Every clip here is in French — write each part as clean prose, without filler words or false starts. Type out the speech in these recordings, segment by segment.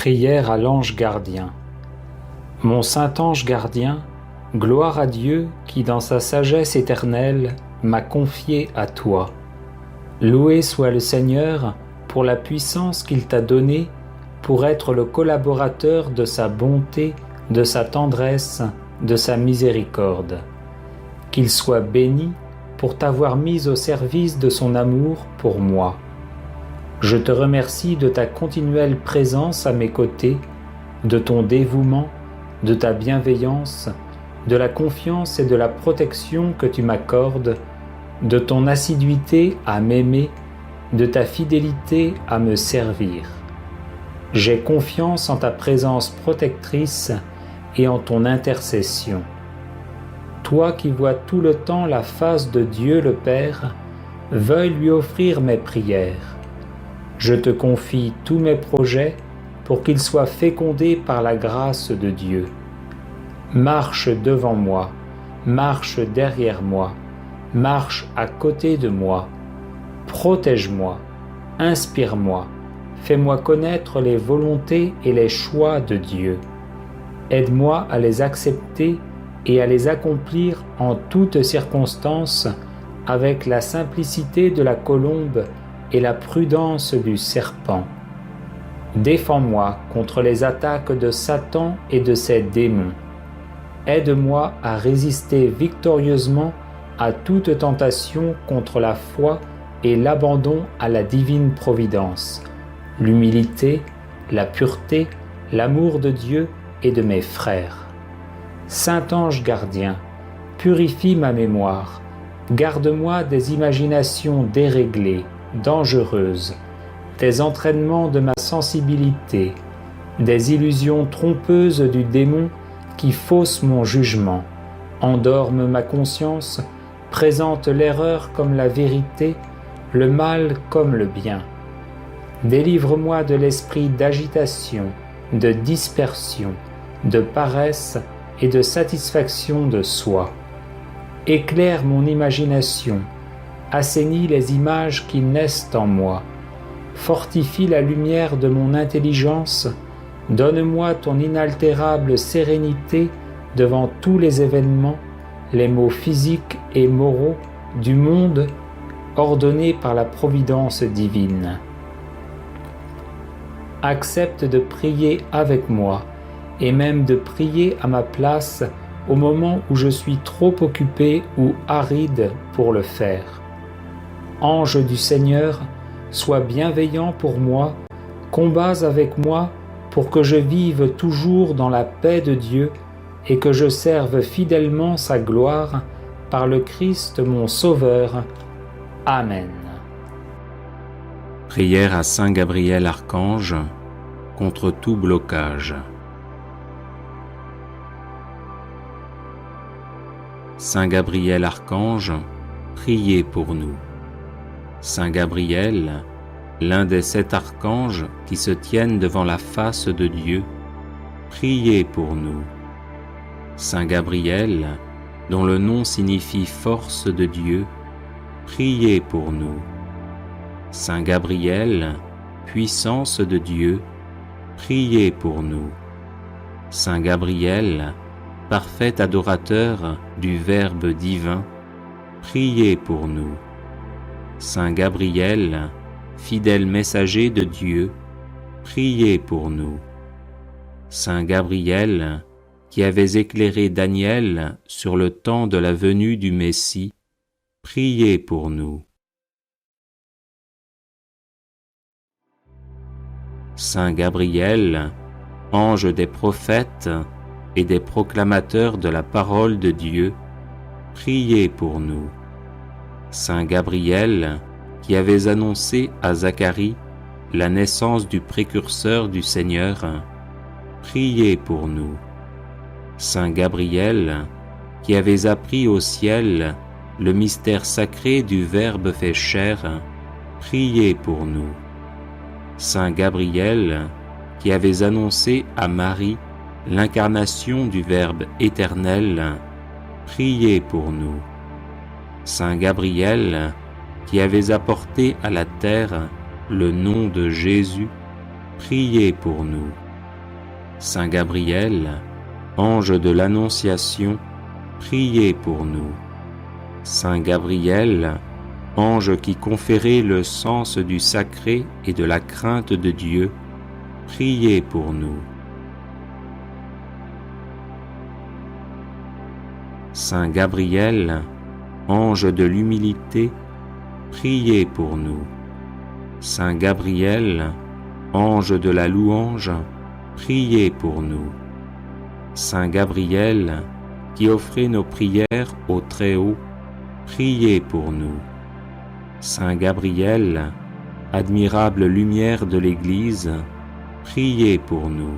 Prière à l'ange gardien. Mon saint ange gardien, gloire à Dieu qui dans sa sagesse éternelle m'a confié à toi. Loué soit le Seigneur pour la puissance qu'il t'a donnée pour être le collaborateur de sa bonté, de sa tendresse, de sa miséricorde. Qu'il soit béni pour t'avoir mis au service de son amour pour moi. Je te remercie de ta continuelle présence à mes côtés, de ton dévouement, de ta bienveillance, de la confiance et de la protection que tu m'accordes, de ton assiduité à m'aimer, de ta fidélité à me servir. J'ai confiance en ta présence protectrice et en ton intercession. Toi qui vois tout le temps la face de Dieu le Père, veuille lui offrir mes prières. Je te confie tous mes projets pour qu'ils soient fécondés par la grâce de Dieu. Marche devant moi, marche derrière moi, marche à côté de moi. Protège-moi, inspire-moi, fais-moi connaître les volontés et les choix de Dieu. Aide-moi à les accepter et à les accomplir en toutes circonstances avec la simplicité de la colombe et la prudence du serpent. Défends-moi contre les attaques de Satan et de ses démons. Aide-moi à résister victorieusement à toute tentation contre la foi et l'abandon à la divine providence, l'humilité, la pureté, l'amour de Dieu et de mes frères. Saint ange gardien, purifie ma mémoire, garde-moi des imaginations déréglées, dangereuses, des entraînements de ma sensibilité, des illusions trompeuses du démon qui faussent mon jugement, endorment ma conscience, présentent l'erreur comme la vérité, le mal comme le bien. Délivre-moi de l'esprit d'agitation, de dispersion, de paresse et de satisfaction de soi. Éclaire mon imagination, assainis les images qui naissent en moi, fortifie la lumière de mon intelligence, donne-moi ton inaltérable sérénité devant tous les événements, les maux physiques et moraux du monde ordonnés par la providence divine. Accepte de prier avec moi et même de prier à ma place au moment où je suis trop occupé ou aride pour le faire. Ange du Seigneur, sois bienveillant pour moi, combats avec moi pour que je vive toujours dans la paix de Dieu et que je serve fidèlement sa gloire par le Christ mon Sauveur. Amen. Prière à Saint Gabriel Archange contre tout blocage. Saint Gabriel Archange, priez pour nous. Saint Gabriel, l'un des 7 archanges qui se tiennent devant la face de Dieu, priez pour nous. Saint Gabriel, dont le nom signifie force de Dieu, priez pour nous. Saint Gabriel, puissance de Dieu, priez pour nous. Saint Gabriel, parfait adorateur du Verbe divin, priez pour nous. Saint Gabriel, fidèle messager de Dieu, priez pour nous. Saint Gabriel, qui avez éclairé Daniel sur le temps de la venue du Messie, priez pour nous. Saint Gabriel, ange des prophètes et des proclamateurs de la parole de Dieu, priez pour nous. Saint Gabriel, qui avez annoncé à Zacharie la naissance du précurseur du Seigneur, priez pour nous. Saint Gabriel, qui avez appris au ciel le mystère sacré du Verbe fait chair, priez pour nous. Saint Gabriel, qui avez annoncé à Marie l'incarnation du Verbe éternel, priez pour nous. Saint Gabriel, qui avez apporté à la terre le nom de Jésus, priez pour nous. Saint Gabriel, ange de l'Annonciation, priez pour nous. Saint Gabriel, ange qui conférait le sens du sacré et de la crainte de Dieu, priez pour nous. Saint Gabriel, ange de l'humilité, priez pour nous. Saint Gabriel, ange de la louange, priez pour nous. Saint Gabriel, qui offrez nos prières au Très-Haut, priez pour nous. Saint Gabriel, admirable lumière de l'Église, priez pour nous.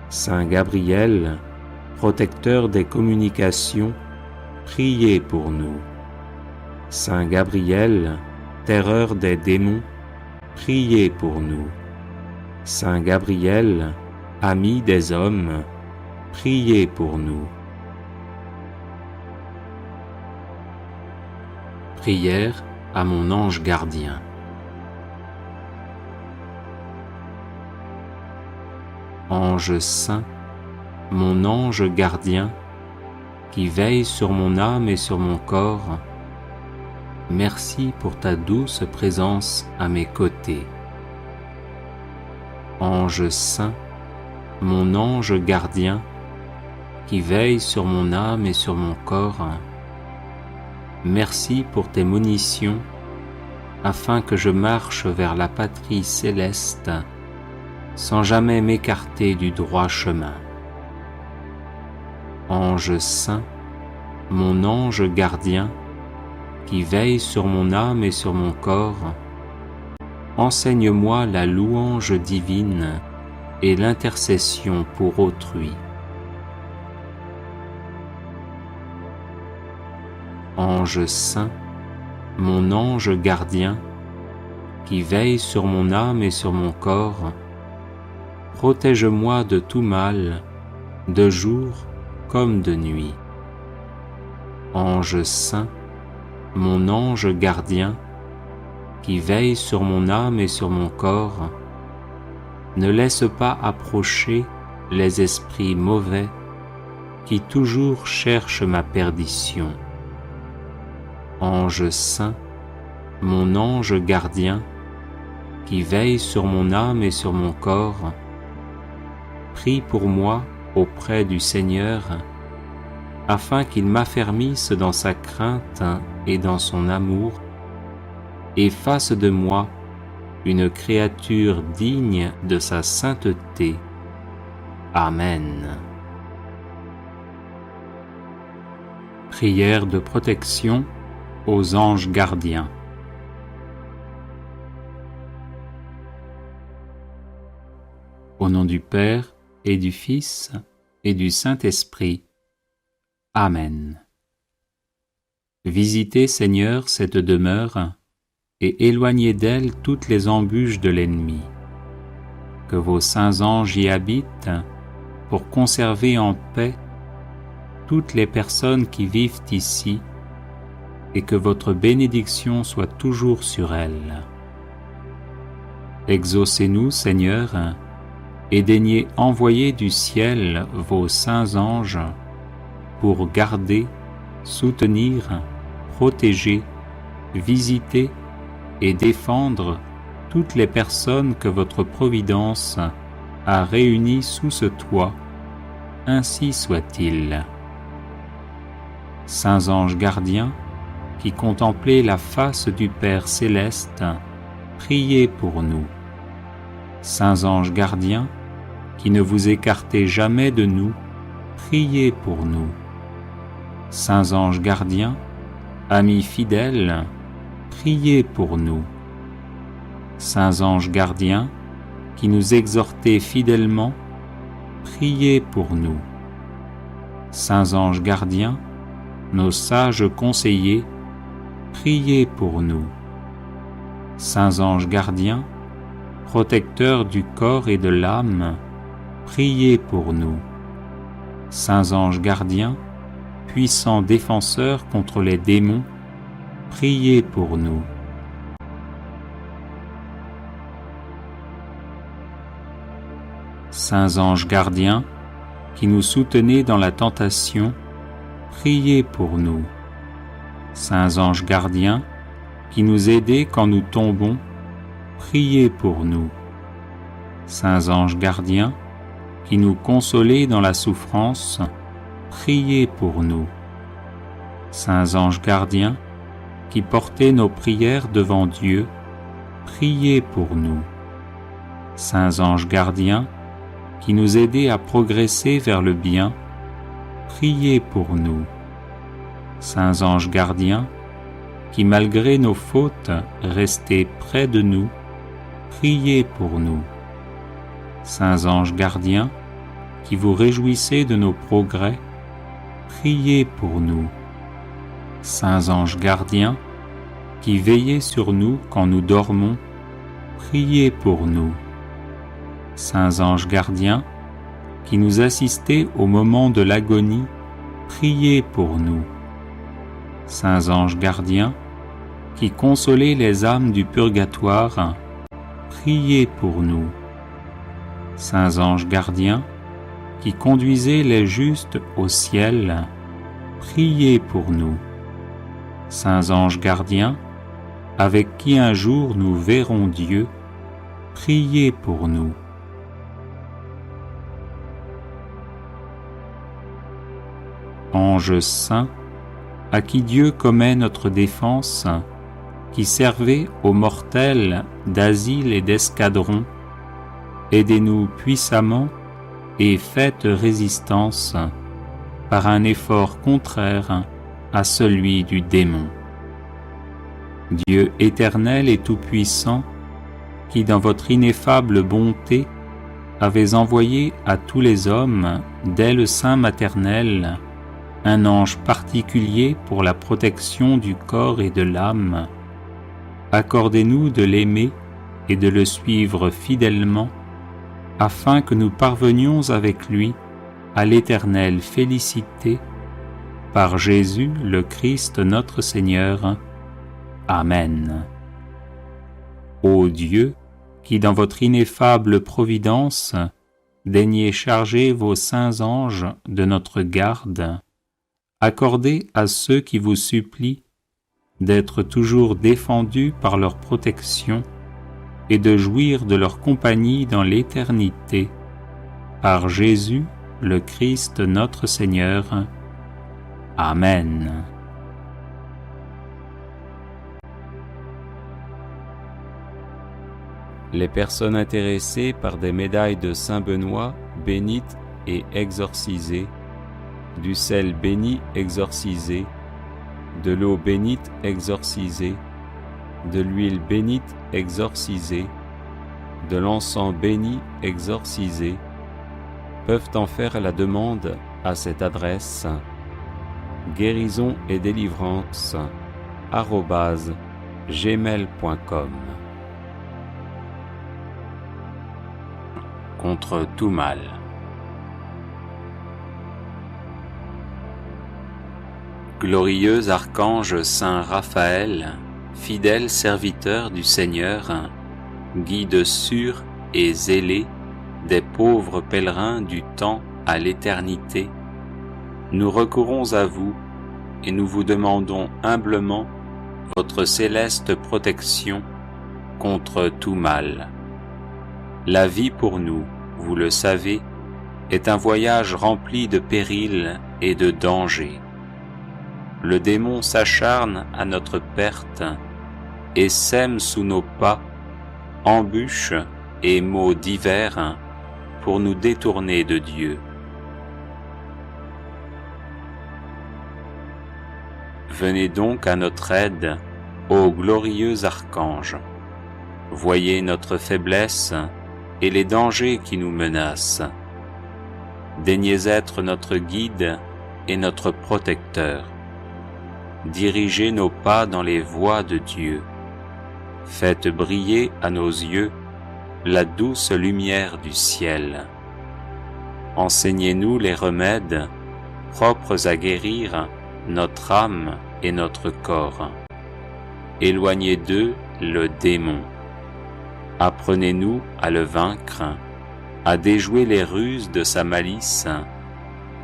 Saint Gabriel, protecteur des communications, priez pour nous. Saint Gabriel, terreur des démons, priez pour nous. Saint Gabriel, ami des hommes, priez pour nous. Prière à mon ange gardien. Ange saint, mon ange gardien, qui veille sur mon âme et sur mon corps, merci pour ta douce présence à mes côtés. Ange saint, mon ange gardien, qui veille sur mon âme et sur mon corps, merci pour tes monitions, afin que je marche vers la patrie céleste, sans jamais m'écarter du droit chemin. Ange saint, mon ange gardien, qui veille sur mon âme et sur mon corps, enseigne-moi la louange divine et l'intercession pour autrui. Ange saint, mon ange gardien, qui veille sur mon âme et sur mon corps, protège-moi de tout mal, de jour comme de nuit. Ange saint, mon ange gardien, qui veille sur mon âme et sur mon corps, ne laisse pas approcher les esprits mauvais qui toujours cherchent ma perdition. Ange saint, mon ange gardien, qui veille sur mon âme et sur mon corps, prie pour moi auprès du Seigneur, afin qu'il m'affermisse dans sa crainte et dans son amour, et fasse de moi une créature digne de sa sainteté. Amen. Prière de protection aux anges gardiens. Au nom du Père et du Fils et du Saint-Esprit. Amen. Visitez, Seigneur, cette demeure et éloignez d'elle toutes les embûches de l'ennemi. Que vos saints anges y habitent pour conserver en paix toutes les personnes qui vivent ici et que votre bénédiction soit toujours sur elles. Exaucez-nous, Seigneur, et daignez envoyer du ciel vos saints anges pour garder, soutenir, protéger, visiter et défendre toutes les personnes que votre providence a réunies sous ce toit, ainsi soit-il. Saints anges gardiens, qui contemplez la face du Père céleste, priez pour nous. Saints anges gardiens, qui ne vous écartez jamais de nous, priez pour nous. Saints anges gardiens, amis fidèles, priez pour nous. Saints anges gardiens, qui nous exhortez fidèlement, priez pour nous. Saints anges gardiens, nos sages conseillers, priez pour nous. Saints anges gardiens, protecteurs du corps et de l'âme, priez pour nous. Saints anges gardiens, puissants défenseurs contre les démons, priez pour nous. Saints anges gardiens, qui nous soutenez dans la tentation, priez pour nous. Saints anges gardiens, qui nous aidez quand nous tombons, priez pour nous. Saints anges gardiens, qui nous consolez dans la souffrance, priez pour nous. Saints anges gardiens, qui portez nos prières devant Dieu, priez pour nous. Saints anges gardiens, qui nous aidez à progresser vers le bien, priez pour nous. Saints anges gardiens, qui malgré nos fautes restez près de nous, priez pour nous. Saints anges gardiens, qui vous réjouissez de nos progrès, priez pour nous. Saints anges gardiens, qui veillez sur nous quand nous dormons, priez pour nous. Saints anges gardiens, qui nous assistez au moment de l'agonie, priez pour nous. Saints anges gardiens, qui consolez les âmes du purgatoire, priez pour nous. Saints anges gardiens, qui conduisez les justes au ciel, priez pour nous. Saints anges gardiens, avec qui un jour nous verrons Dieu, priez pour nous. Anges saints, à qui Dieu commet notre défense, qui servez aux mortels d'asile et d'escadron, aidez-nous puissamment et faites résistance par un effort contraire à celui du démon. Dieu éternel et tout-puissant, qui dans votre ineffable bonté avez envoyé à tous les hommes, dès le sein maternel, un ange particulier pour la protection du corps et de l'âme, accordez-nous de l'aimer et de le suivre fidèlement, afin que nous parvenions avec lui à l'éternelle félicité, par Jésus le Christ notre Seigneur. Amen. Ô Dieu, qui dans votre ineffable providence daignez charger vos saints anges de notre garde, accordez à ceux qui vous supplient d'être toujours défendus par leur protection et de jouir de leur compagnie dans l'éternité, par Jésus le Christ notre Seigneur. Amen. Les personnes intéressées par des médailles de Saint Benoît bénites et exorcisées, du sel béni exorcisé, de l'eau bénite exorcisée, de l'huile bénite exorcisée, de l'encens béni exorcisé, peuvent en faire la demande à cette adresse: guérison et délivrance @gmail.com. Contre tout mal. Glorieux archange Saint Raphaël, fidèle serviteur du Seigneur, guide sûr et zélé des pauvres pèlerins du temps à l'éternité, nous recourons à vous et nous vous demandons humblement votre céleste protection contre tout mal. La vie pour nous, vous le savez, est un voyage rempli de périls et de dangers. Le démon s'acharne à notre perte et sème sous nos pas embûches et maux divers pour nous détourner de Dieu. Venez donc à notre aide, ô glorieux archange. Voyez notre faiblesse et les dangers qui nous menacent. Daignez être notre guide et notre protecteur. Dirigez nos pas dans les voies de Dieu. Faites briller à nos yeux la douce lumière du ciel. Enseignez-nous les remèdes propres à guérir notre âme et notre corps. Éloignez d'eux le démon. Apprenez-nous à le vaincre à déjouer les ruses de sa malice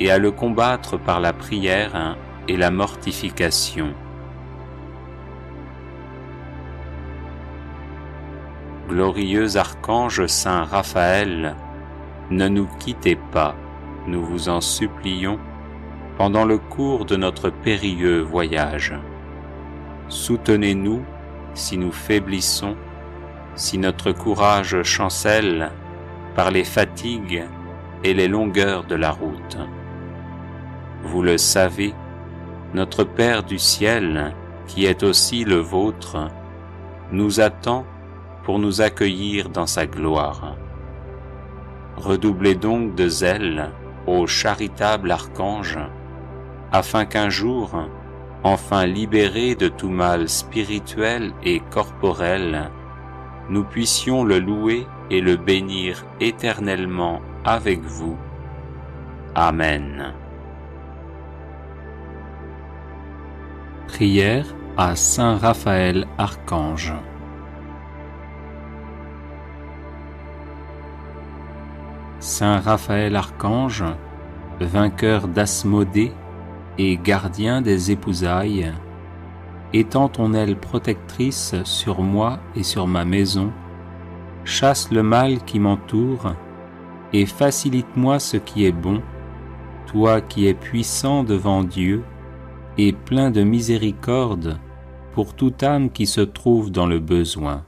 et à le combattre par la prière et la mortification. Glorieux archange Saint Raphaël, ne nous quittez pas, nous vous en supplions, pendant le cours de notre périlleux voyage. Soutenez-nous si nous faiblissons, si notre courage chancelle par les fatigues et les longueurs de la route. Vous le savez, notre Père du ciel, qui est aussi le vôtre, nous attend pour nous accueillir dans sa gloire. Redoublez donc de zèle, ô charitable archange, afin qu'un jour, enfin libérés de tout mal spirituel et corporel, nous puissions le louer et le bénir éternellement avec vous. Amen. Prière à Saint Raphaël Archange. Saint Raphaël Archange, vainqueur d'Asmodée et gardien des épousailles, étends ton aile protectrice sur moi et sur ma maison, chasse le mal qui m'entoure et facilite-moi ce qui est bon, toi qui es puissant devant Dieu et plein de miséricorde pour toute âme qui se trouve dans le besoin.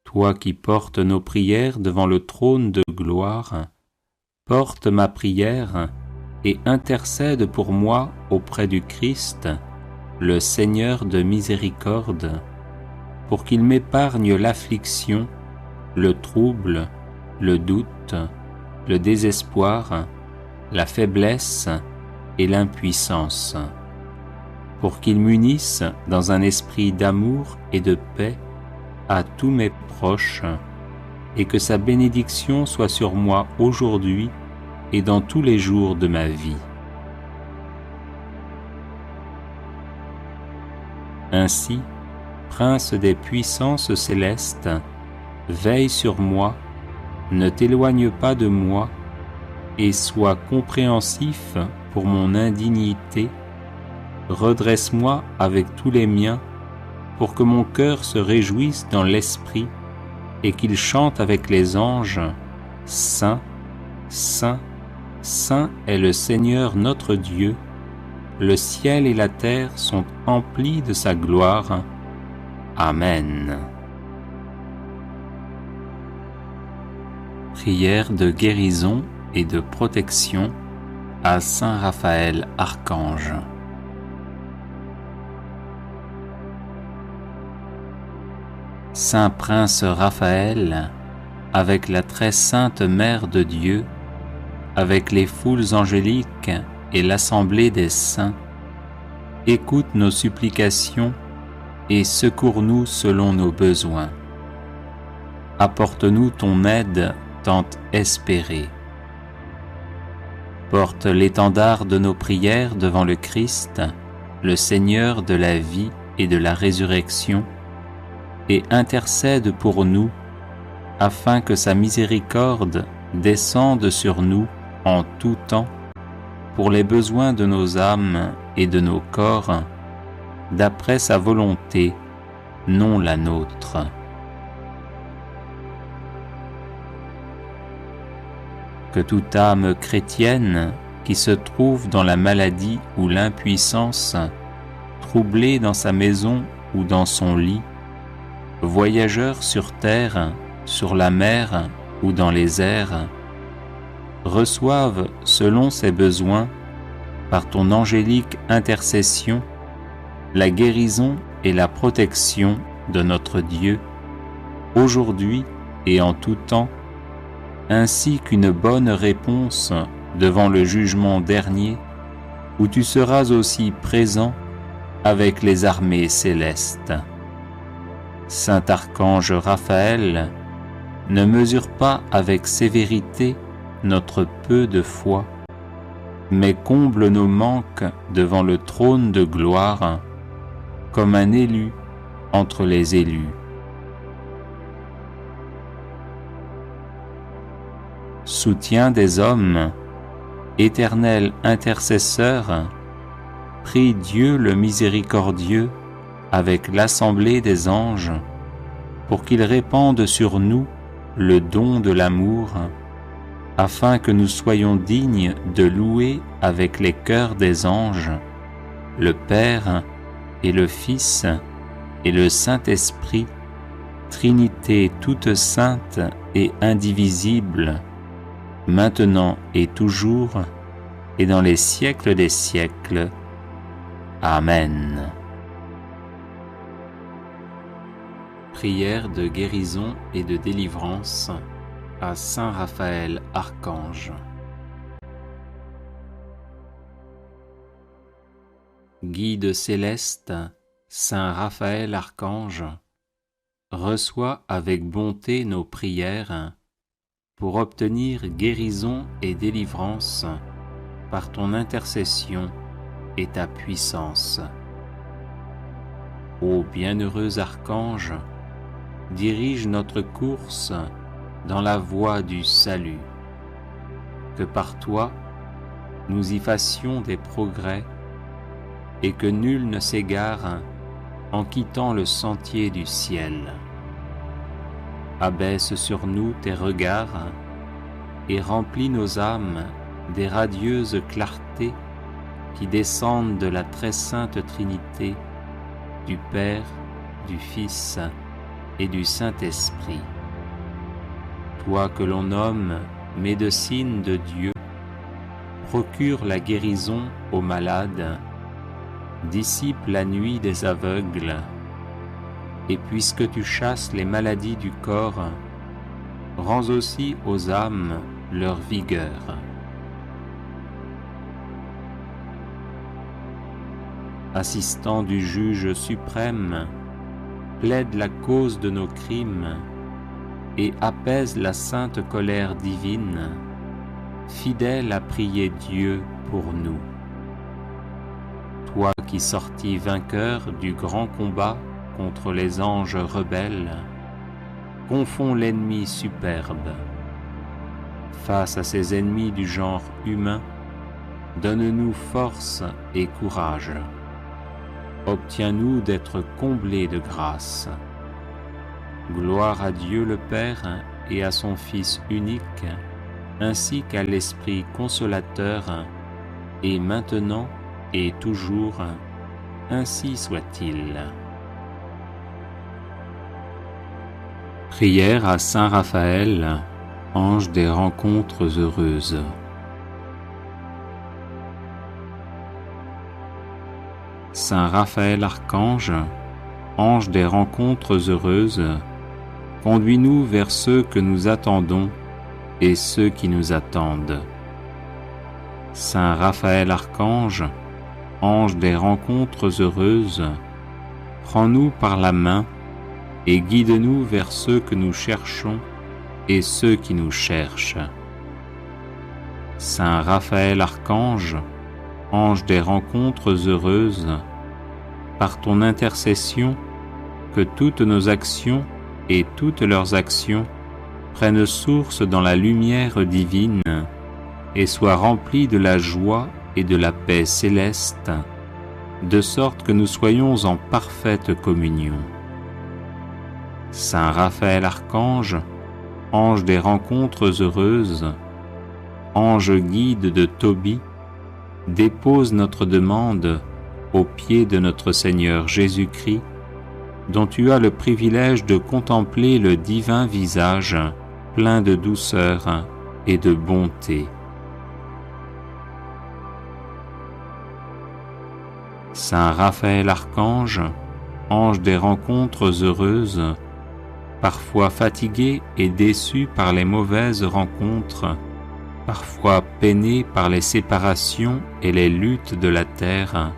Toi qui portes nos prières devant le trône de gloire, porte ma prière et intercède pour moi auprès du Christ, le Seigneur de miséricorde, pour qu'il m'épargne l'affliction, le trouble, le doute, le désespoir, la faiblesse et l'impuissance, pour qu'il m'unisse dans un esprit d'amour et de paix à tous mes proches, et que sa bénédiction soit sur moi aujourd'hui et dans tous les jours de ma vie. Ainsi, Prince des puissances célestes, veille sur moi, ne t'éloigne pas de moi, et sois compréhensif pour mon indignité, redresse-moi avec tous les miens, pour que mon cœur se réjouisse dans l'esprit et qu'il chante avec les anges, « Saint, Saint, Saint est le Seigneur notre Dieu, le ciel et la terre sont emplis de sa gloire. Amen. » Prière de guérison et de protection à Saint Raphaël Archange. Saint Prince Raphaël, avec la très sainte Mère de Dieu, avec les foules angéliques et l'assemblée des saints, écoute nos supplications et secours-nous selon nos besoins. Apporte-nous ton aide tant espérée. Porte l'étendard de nos prières devant le Christ, le Seigneur de la vie et de la résurrection, et intercède pour nous, afin que sa miséricorde descende sur nous en tout temps, pour les besoins de nos âmes et de nos corps, d'après sa volonté, non la nôtre. Que toute âme chrétienne qui se trouve dans la maladie ou l'impuissance, troublée dans sa maison ou dans son lit, voyageur sur terre, sur la mer ou dans les airs, reçoive selon ses besoins, par ton angélique intercession, la guérison et la protection de notre Dieu, aujourd'hui et en tout temps, ainsi qu'une bonne réponse devant le jugement dernier, où tu seras aussi présent avec les armées célestes. Saint Archange Raphaël, ne mesure pas avec sévérité notre peu de foi, mais comble nos manques devant le trône de gloire, comme un élu entre les élus. soutien des hommes, éternel intercesseur, prie Dieu le miséricordieux avec l'assemblée des anges, pour qu'il répande sur nous le don de l'amour, afin que nous soyons dignes de louer avec les chœurs des anges le Père et le Fils et le Saint-Esprit, Trinité toute sainte et indivisible, maintenant et toujours, et dans les siècles des siècles. Amen. Prière de guérison et de délivrance à Saint Raphaël Archange. Guide céleste, Saint Raphaël Archange, reçois avec bonté nos prières pour obtenir guérison et délivrance par ton intercession et ta puissance. Ô bienheureux Archange, dirige notre course dans la voie du salut. Que par toi, nous y fassions des progrès et que nul ne s'égare en quittant le sentier du ciel. Abaisse sur nous tes regards et remplis nos âmes des radieuses clartés qui descendent de la très sainte Trinité, du Père, du Fils et du Saint-Esprit. Toi que l'on nomme médecine de Dieu, procure la guérison aux malades, dissipe la nuit des aveugles, et puisque tu chasses les maladies du corps, rends aussi aux âmes leur vigueur. Assistant du juge suprême, plaide la cause de nos crimes et apaise la sainte colère divine, fidèle à prier Dieu pour nous. Toi qui sortis vainqueur du grand combat contre les anges rebelles, confonds l'ennemi superbe. Face à ces ennemis du genre humain, donne-nous force et courage. Obtiens-nous d'être comblés de grâce. Gloire à Dieu le Père et à son Fils unique, ainsi qu'à l'Esprit consolateur, et maintenant et toujours, ainsi soit-il. Prière à Saint Raphaël, ange des rencontres heureuses. Saint Raphaël Archange, ange des rencontres heureuses, conduis-nous vers ceux que nous attendons et ceux qui nous attendent. Saint Raphaël Archange, ange des rencontres heureuses, prends-nous par la main et guide-nous vers ceux que nous cherchons et ceux qui nous cherchent. Saint Raphaël Archange, ange des rencontres heureuses, par ton intercession, que toutes nos actions et toutes leurs actions prennent source dans la lumière divine et soient remplies de la joie et de la paix céleste, de sorte que nous soyons en parfaite communion. Saint Raphaël Archange, ange des rencontres heureuses, ange guide de Tobie, dépose notre demande aux pieds de notre Seigneur Jésus-Christ, dont tu as le privilège de contempler le divin visage plein de douceur et de bonté. Saint Raphaël Archange, ange des rencontres heureuses, parfois fatigué et déçu par les mauvaises rencontres, parfois peiné par les séparations et les luttes de la terre,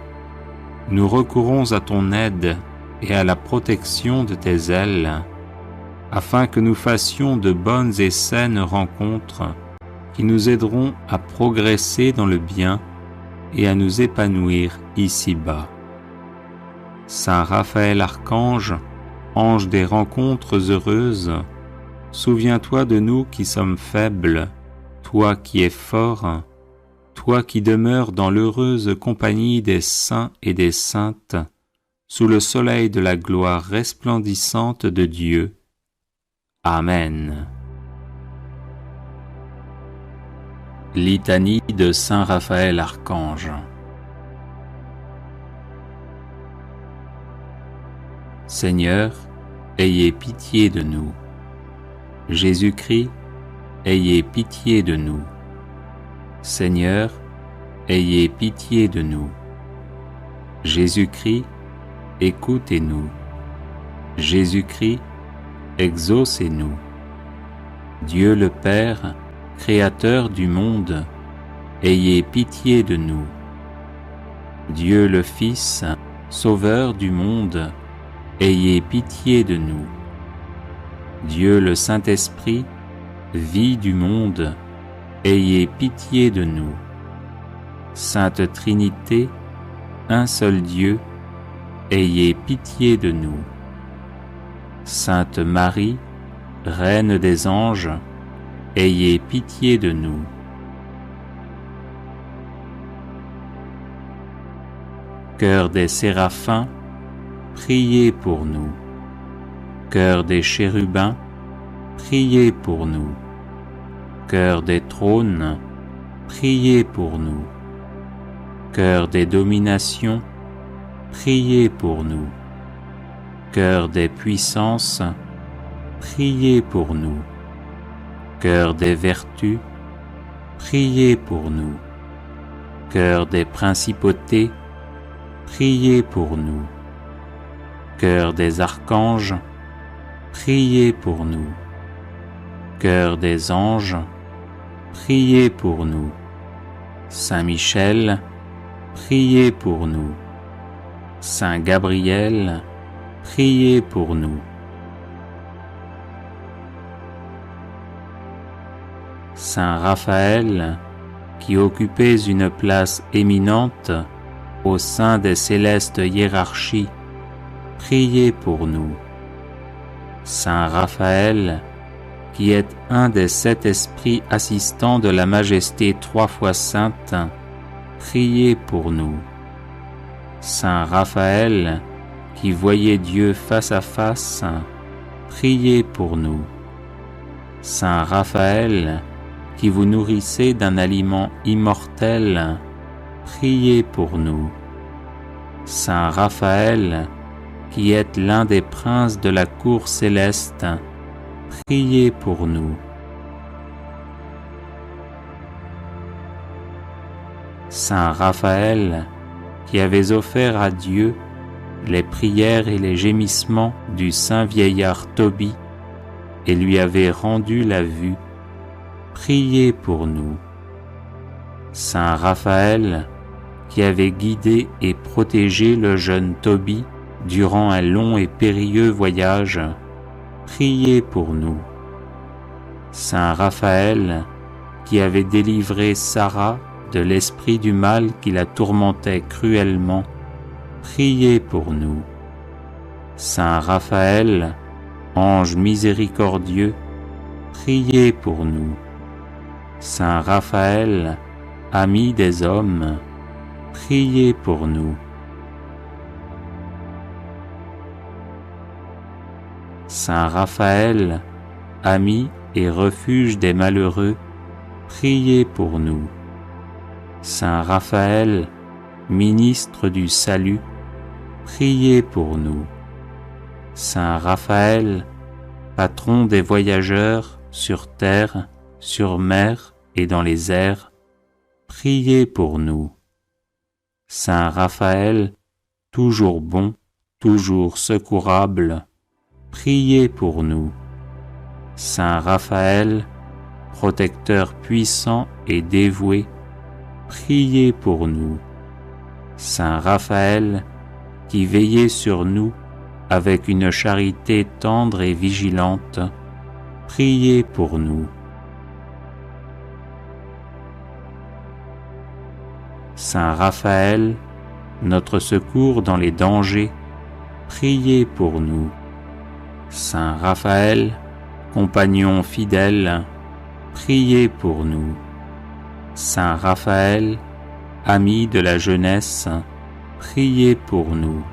nous recourons à ton aide et à la protection de tes ailes, afin que nous fassions de bonnes et saines rencontres qui nous aideront à progresser dans le bien et à nous épanouir ici-bas. Saint Raphaël Archange, ange des rencontres heureuses, souviens-toi de nous qui sommes faibles toi qui es fort, toi qui demeures dans l'heureuse compagnie des saints et des saintes, sous le soleil de la gloire resplendissante de Dieu. Amen. Litanie de Saint Raphaël Archange. Seigneur, ayez pitié de nous. Jésus-Christ, ayez pitié de nous. Seigneur, ayez pitié de nous. Jésus-Christ, écoutez-nous. Jésus-Christ, exaucez-nous. Dieu le Père, Créateur du monde, ayez pitié de nous. Dieu le Fils, Sauveur du monde, ayez pitié de nous. Dieu le Saint-Esprit, vie du monde, ayez pitié de nous. Sainte Trinité, un seul Dieu, ayez pitié de nous. Sainte Marie, Reine des anges, ayez pitié de nous. Chœur des séraphins, priez pour nous. Chœur des chérubins, priez pour nous. Chœur des trônes, priez pour nous. Chœur des dominations, priez pour nous. Chœur des puissances, priez pour nous. Chœur des vertus, priez pour nous. Chœur des principautés, priez pour nous. Chœur des archanges, priez pour nous. Chœur des anges, priez pour nous. Saint Michel, priez pour nous. Saint Gabriel, priez pour nous. Saint Raphaël, qui occupez une place éminente au sein des célestes hiérarchies, priez pour nous. Saint Raphaël, qui êtes un des 7 esprits assistants de la Majesté 3 fois sainte, priez pour nous. Saint Raphaël, qui voyez Dieu face à face, priez pour nous. Saint Raphaël, qui vous nourrissez d'un aliment immortel, priez pour nous. Saint Raphaël, qui êtes l'un des princes de la cour céleste, priez pour nous. Saint Raphaël, qui avez offert à Dieu les prières et les gémissements du saint vieillard Tobie et lui avez rendu la vue, priez pour nous. Saint Raphaël, qui avez guidé et protégé le jeune Tobie durant un long et périlleux voyage, priez pour nous. Saint Raphaël, qui avez délivré Sarah de l'esprit du mal qui la tourmentait cruellement, priez pour nous. Saint Raphaël, ange miséricordieux, priez pour nous. Saint Raphaël, ami des hommes, priez pour nous. Saint Raphaël, ami et refuge des malheureux, priez pour nous. Saint Raphaël, ministre du salut, priez pour nous. Saint Raphaël, patron des voyageurs sur terre, sur mer et dans les airs, priez pour nous. Saint Raphaël, toujours bon, toujours secourable, priez pour nous. Saint Raphaël, protecteur puissant et dévoué, priez pour nous. Saint Raphaël, qui veillez sur nous avec une charité tendre et vigilante, priez pour nous. Saint Raphaël, notre secours dans les dangers, priez pour nous. Saint Raphaël, compagnon fidèle, priez pour nous. Saint Raphaël, ami de la jeunesse, priez pour nous.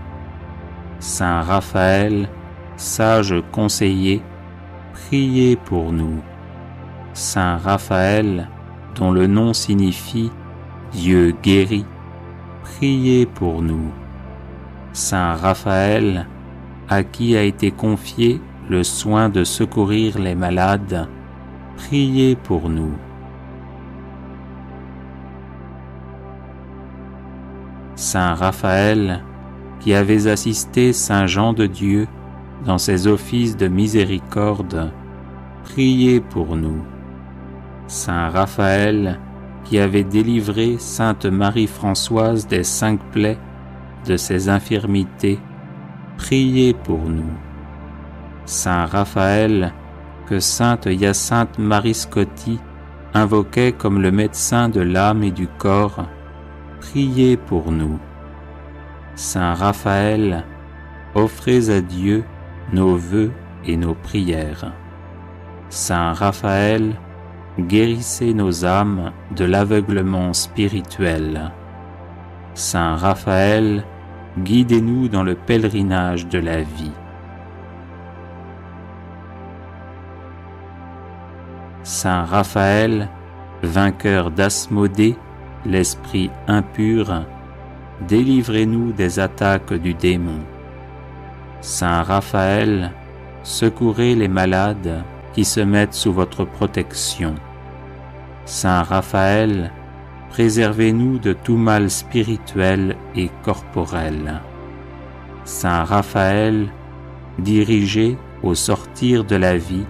Saint Raphaël, sage conseiller, priez pour nous. Saint Raphaël, dont le nom signifie Dieu guérit, priez pour nous. Saint Raphaël, à qui a été confié le soin de secourir les malades, priez pour nous. Saint Raphaël, qui avez assisté Saint Jean de Dieu dans ses offices de miséricorde, priez pour nous. Saint Raphaël, qui avez délivré Sainte Marie-Françoise des 5 plaies de ses infirmités, priez pour nous. Saint Raphaël, que Sainte Hyacinthe Marie Scotti invoquait comme le médecin de l'âme et du corps, priez pour nous. Saint Raphaël, offrez à Dieu nos vœux et nos prières. Saint Raphaël, guérissez nos âmes de l'aveuglement spirituel. Saint Raphaël, guidez-nous dans le pèlerinage de la vie. Saint Raphaël, vainqueur d'Asmodée, l'esprit impur, délivrez-nous des attaques du démon. Saint Raphaël, secourez les malades qui se mettent sous votre protection. Saint Raphaël, préservez-nous de tout mal spirituel et corporel. Saint Raphaël, dirigez au sortir de la vie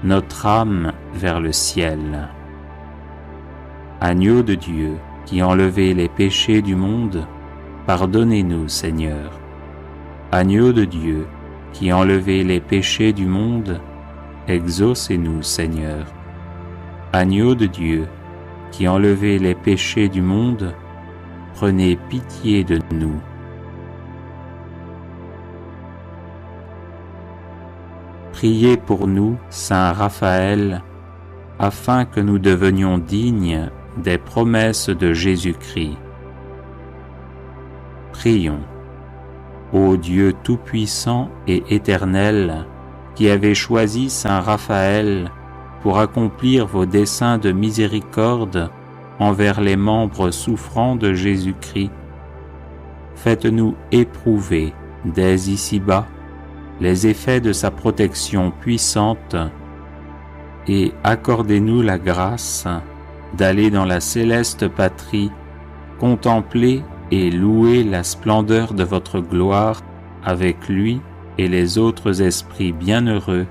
notre âme vers le ciel. Agneau de Dieu, qui enlevez les péchés du monde, pardonnez-nous, Seigneur. Agneau de Dieu, qui enlevez les péchés du monde, exaucez-nous, Seigneur. Agneau de Dieu, qui enlevez les péchés du monde, prenez pitié de nous. Priez pour nous, Saint Raphaël, afin que nous devenions dignes des promesses de Jésus-Christ. Prions. Ô Dieu tout-puissant et éternel, qui avez choisi Saint Raphaël pour accomplir vos desseins de miséricorde envers les membres souffrants de Jésus-Christ, faites-nous éprouver dès ici-bas les effets de sa protection puissante et accordez-nous la grâce d'aller dans la céleste patrie, contempler et louer la splendeur de votre gloire avec lui et les autres esprits bienheureux,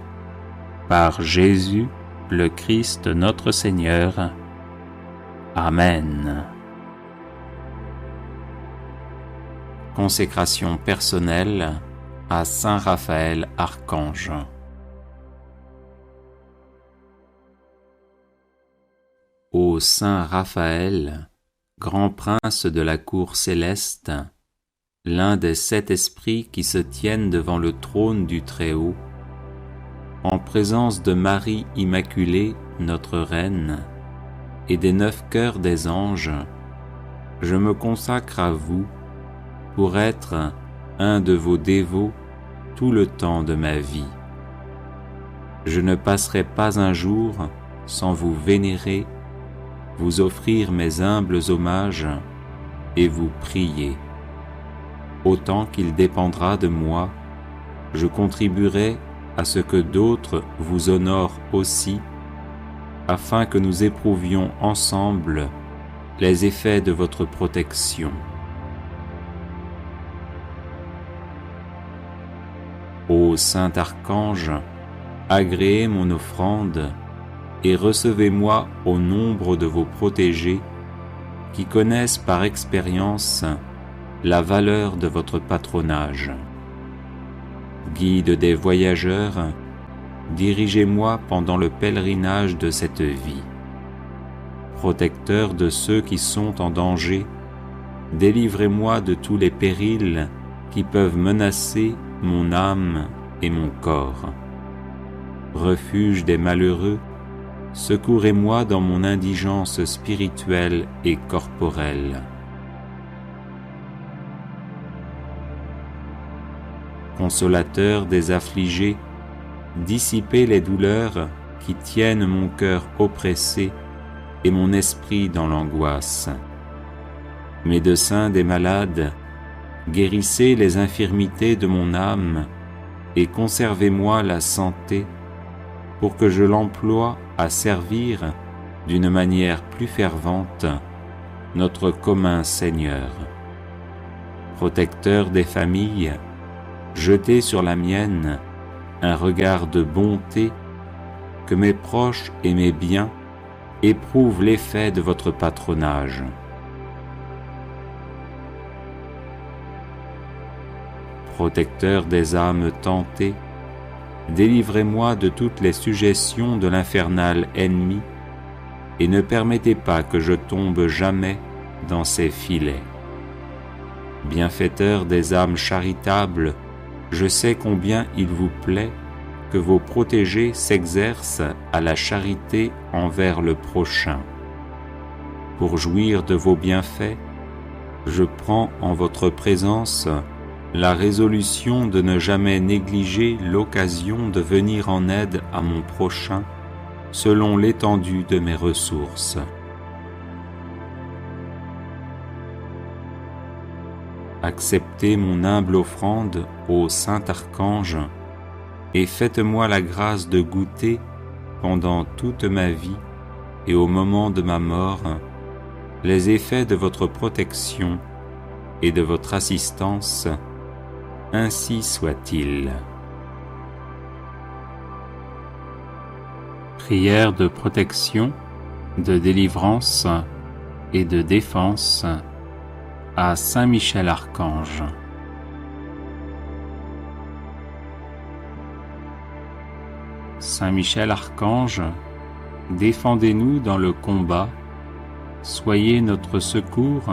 par Jésus, le Christ notre Seigneur. Amen. Consécration personnelle à Saint Raphaël Archange. Ô Saint Raphaël, grand prince de la cour céleste, l'un des 7 esprits qui se tiennent devant le trône du Très-Haut, en présence de Marie Immaculée, notre Reine, et des 9 chœurs des anges, je me consacre à vous pour être un de vos dévots tout le temps de ma vie. Je ne passerai pas un jour sans vous vénérer, vous offrir mes humbles hommages et vous prier. Autant qu'il dépendra de moi, je contribuerai à ce que d'autres vous honorent aussi, afin que nous éprouvions ensemble les effets de votre protection. Ô Saint Archange, agréez mon offrande et recevez-moi au nombre de vos protégés qui connaissent par expérience la valeur de votre patronage. Guide des voyageurs, dirigez-moi pendant le pèlerinage de cette vie. Protecteur de ceux qui sont en danger, délivrez-moi de tous les périls qui peuvent menacer mon âme et mon corps. Refuge des malheureux, secourez-moi dans mon indigence spirituelle et corporelle. Consolateur des affligés, dissipez les douleurs qui tiennent mon cœur oppressé et mon esprit dans l'angoisse. Médecin des malades, guérissez les infirmités de mon âme et conservez-moi la santé pour que je l'emploie à servir d'une manière plus fervente notre commun Seigneur. Protecteur des familles, jetez sur la mienne un regard de bonté, que mes proches et mes biens éprouvent l'effet de votre patronage. Protecteur des âmes tentées, délivrez-moi de toutes les suggestions de l'infernal ennemi et ne permettez pas que je tombe jamais dans ses filets. Bienfaiteur des âmes charitables, je sais combien il vous plaît que vos protégés s'exercent à la charité envers le prochain. Pour jouir de vos bienfaits, je prends en votre présence la résolution de ne jamais négliger l'occasion de venir en aide à mon prochain selon l'étendue de mes ressources. Acceptez mon humble offrande au Saint-Archange et faites-moi la grâce de goûter pendant toute ma vie et au moment de ma mort les effets de votre protection et de votre assistance, ainsi soit-il. Prière de protection, de délivrance et de défense à Saint Michel Archange. Saint Michel Archange, défendez-nous dans le combat, soyez notre secours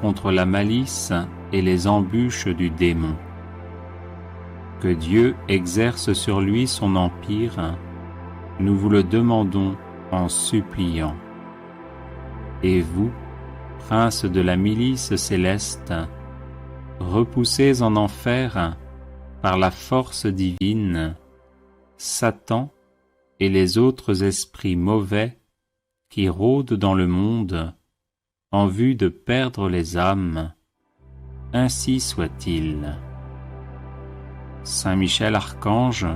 contre la malice et les embûches du démon. Que Dieu exerce sur lui son empire, nous vous le demandons en suppliant. Et vous, princes de la milice céleste, repoussés en enfer par la force divine, Satan et les autres esprits mauvais qui rôdent dans le monde en vue de perdre les âmes, ainsi soit-il. Saint Michel Archange,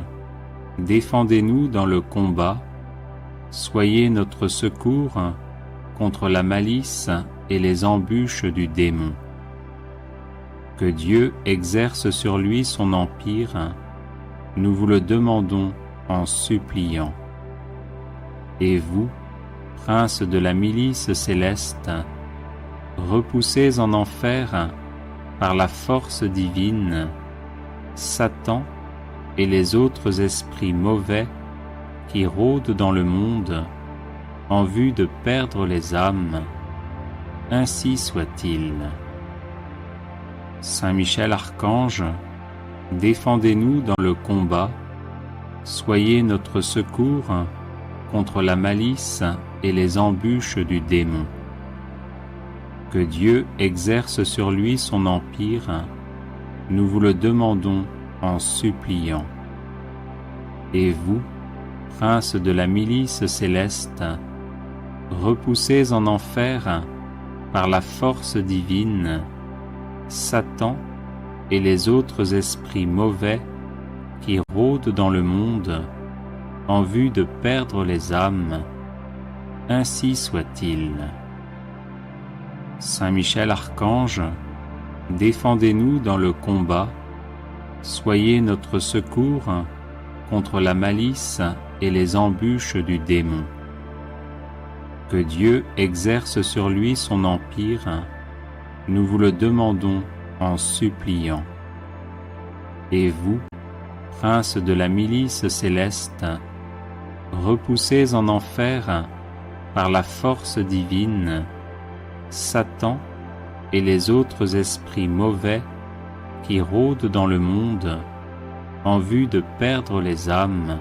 défendez-nous dans le combat, soyez notre secours contre la malice et les embûches du démon. Que Dieu exerce sur lui son empire, nous vous le demandons en suppliant. Et vous, princes de la milice céleste, repoussés en enfer par la force divine, Satan et les autres esprits mauvais qui rôdent dans le monde en vue de perdre les âmes, ainsi soit-il. Saint Michel Archange, défendez-nous dans le combat, soyez notre secours contre la malice et les embûches du démon. Que Dieu exerce sur lui son empire, nous vous le demandons en suppliant. Et vous, princes de la milice céleste, repoussés en enfer par la force divine, Satan et les autres esprits mauvais qui rôdent dans le monde en vue de perdre les âmes, ainsi soit-il. Saint Michel Archange, défendez-nous dans le combat, soyez notre secours contre la malice et les embûches du démon. Que Dieu exerce sur lui son empire, nous vous le demandons en suppliant. Et vous, princes de la milice céleste, repoussés en enfer par la force divine, Satan et les autres esprits mauvais qui rôdent dans le monde en vue de perdre les âmes,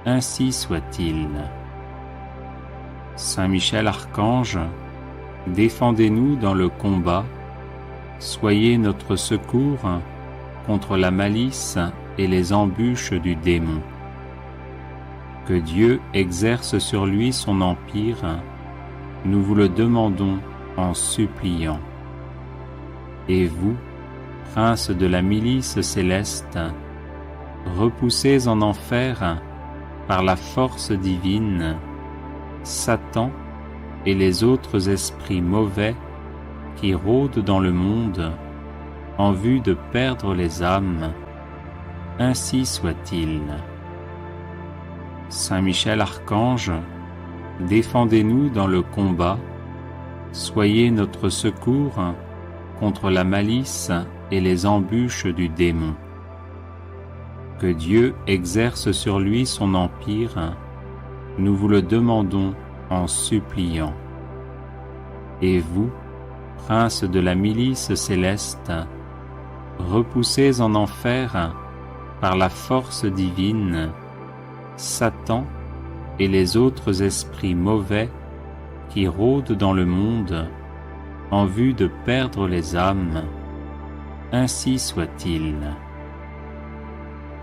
ainsi soit-il. Saint Michel Archange, défendez-nous dans le combat, soyez notre secours contre la malice et les embûches du démon. Que Dieu exerce sur lui son empire, nous vous le demandons en suppliant. Et vous, prince de la milice céleste, repoussez en enfer par la force divine Satan et les autres esprits mauvais qui rôdent dans le monde en vue de perdre les âmes. Ainsi soit-il. Saint Michel Archange, défendez-nous dans le combat, soyez notre secours contre la malice et les embûches du démon. Que Dieu exerce sur lui son empire, nous vous le demandons en suppliant. Et vous, prince de la milice céleste, repoussez en enfer par la force divine Satan et les autres esprits mauvais qui rôdent dans le monde en vue de perdre les âmes. Ainsi soit-il.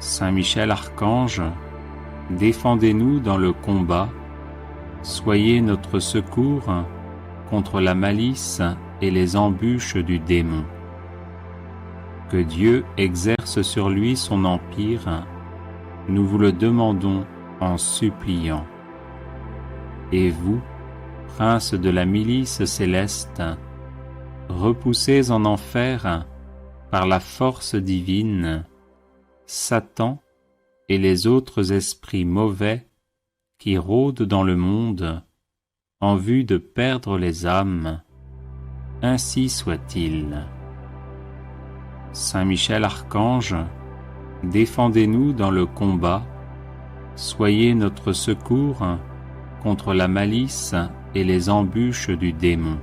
Saint Michel Archange, défendez-nous dans le combat, soyez notre secours contre la malice et les embûches du démon. Que Dieu exerce sur lui son empire, nous vous le demandons en suppliant. Et vous, prince de la milice céleste, repoussez en enfer par la force divine Satan et les autres esprits mauvais qui rôdent dans le monde en vue de perdre les âmes. Ainsi soit-il. Saint Michel Archange, défendez-nous dans le combat, soyez notre secours contre la malice et les embûches du démon.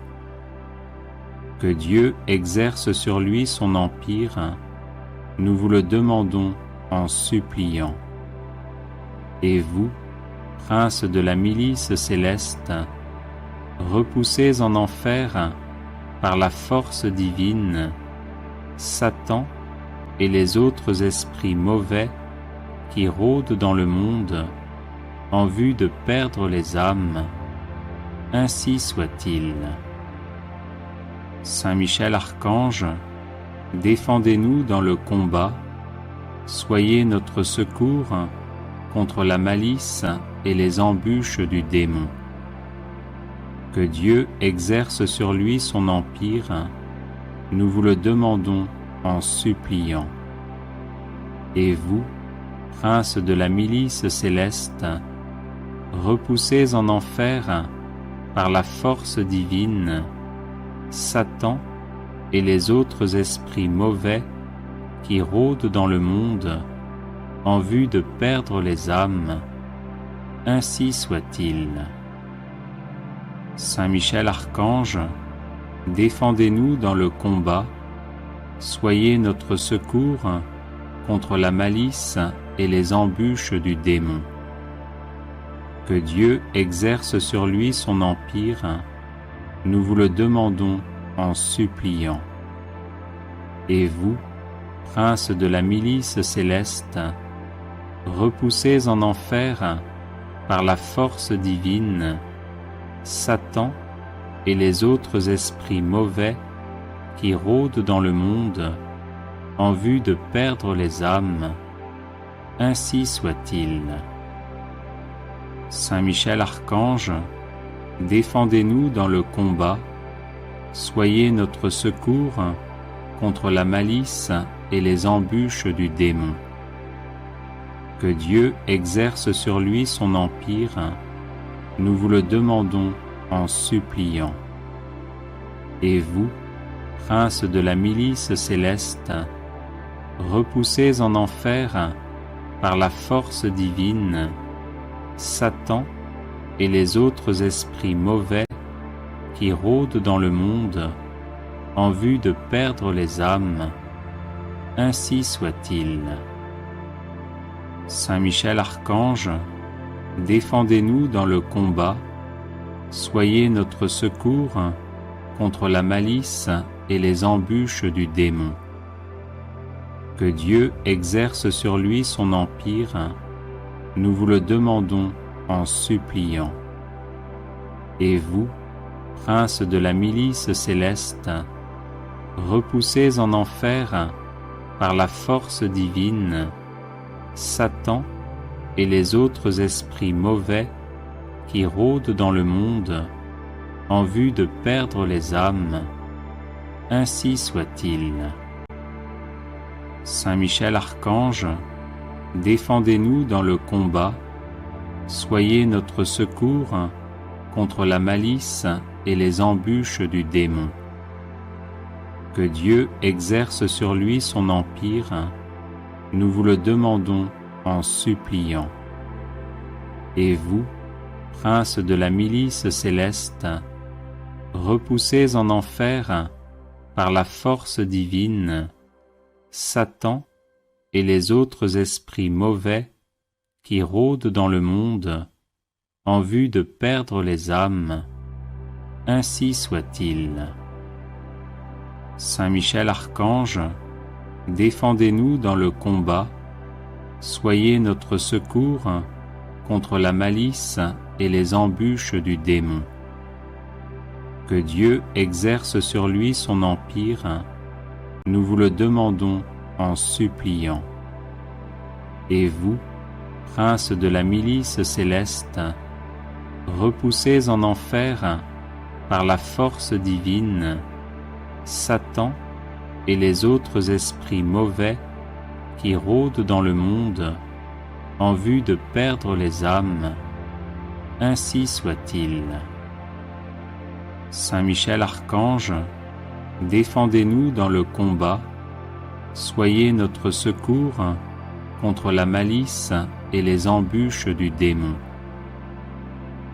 Que Dieu exerce sur lui son empire, nous vous le demandons en suppliant. Et vous, prince de la milice céleste, repoussez en enfer par la force divine Satan et les autres esprits mauvais qui rôdent dans le monde en vue de perdre les âmes. Ainsi soit-il. Saint Michel Archange, défendez-nous dans le combat, soyez notre secours contre la malice et les embûches du démon. Que Dieu exerce sur lui son empire, nous vous le demandons en suppliant. Et vous, prince de la milice céleste, repoussez en enfer par la force divine Satan et les autres esprits mauvais qui rôdent dans le monde en vue de perdre les âmes. Ainsi soit-il. Saint Michel Archange, défendez-nous dans le combat, soyez notre secours contre la malice et les embûches du démon. Que Dieu exerce sur lui son empire, nous vous le demandons en suppliant. Et vous, prince de la milice céleste, repoussez en enfer par la force divine Satan et les autres esprits mauvais qui rôdent dans le monde en vue de perdre les âmes. Ainsi soit-il. Saint Michel Archange, défendez-nous dans le combat, soyez notre secours contre la malice et les embûches du démon. Que Dieu exerce sur lui son empire, nous vous le demandons en suppliant. Et vous, prince de la milice céleste, repoussez en enfer par la force divine Satan et les autres esprits mauvais qui rôdent dans le monde en vue de perdre les âmes. Ainsi soit-il. Saint Michel Archange, défendez-nous dans le combat, soyez notre secours contre la malice et les embûches du démon. Que Dieu exerce sur lui son empire, nous vous le demandons en suppliant. Et vous, prince de la milice céleste, repoussez en enfer par la force divine Satan et les autres esprits mauvais qui rôdent dans le monde en vue de perdre les âmes. Ainsi soit-il. Saint Michel Archange, défendez-nous dans le combat, soyez notre secours contre la malice et les embûches du démon. Que Dieu exerce sur lui son empire, nous vous le demandons en suppliant. Et vous, prince de la milice céleste, repoussez en enfer par la force divine Satan et les autres esprits mauvais qui rôdent dans le monde en vue de perdre les âmes. Ainsi soit-il. Saint Michel Archange, défendez-nous dans le combat, soyez notre secours contre la malice et les embûches du démon. Que Dieu exerce sur lui son empire, nous vous le demandons en suppliant. Et vous, prince de la milice céleste, repoussez en enfer par la force divine Satan et les autres esprits mauvais qui rôdent dans le monde en vue de perdre les âmes. Ainsi soit-il. Saint Michel Archange, défendez-nous dans le combat, soyez notre secours contre la malice et les embûches du démon.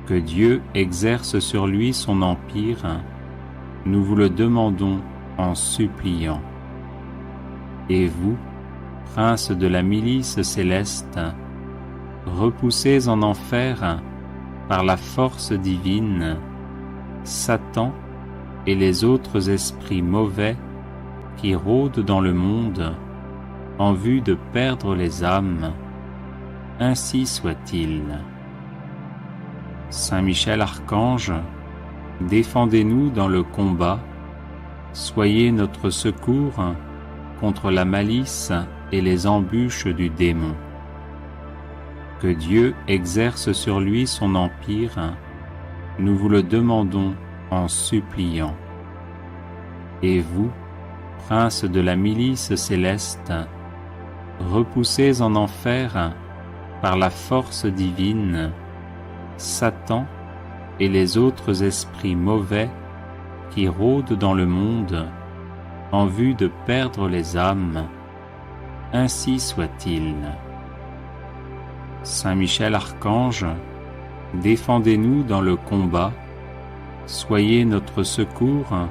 Que Dieu exerce sur lui son empire, nous vous le demandons en suppliant. Et vous, prince de la milice céleste, repoussez en enfer par la force divine Satan et les autres esprits mauvais qui rôdent dans le monde en vue de perdre les âmes. Ainsi soit-il. Saint Michel Archange, défendez-nous dans le combat, soyez notre secours contre la malice et les embûches du démon. Que Dieu exerce sur lui son empire, nous vous le demandons en suppliant. Et vous, prince de la milice céleste, repoussez en enfer par la force divine Satan et les autres esprits mauvais qui rôdent dans le monde en vue de perdre les âmes. Ainsi soit-il. Saint Michel Archange, défendez-nous dans le combat, soyez notre secours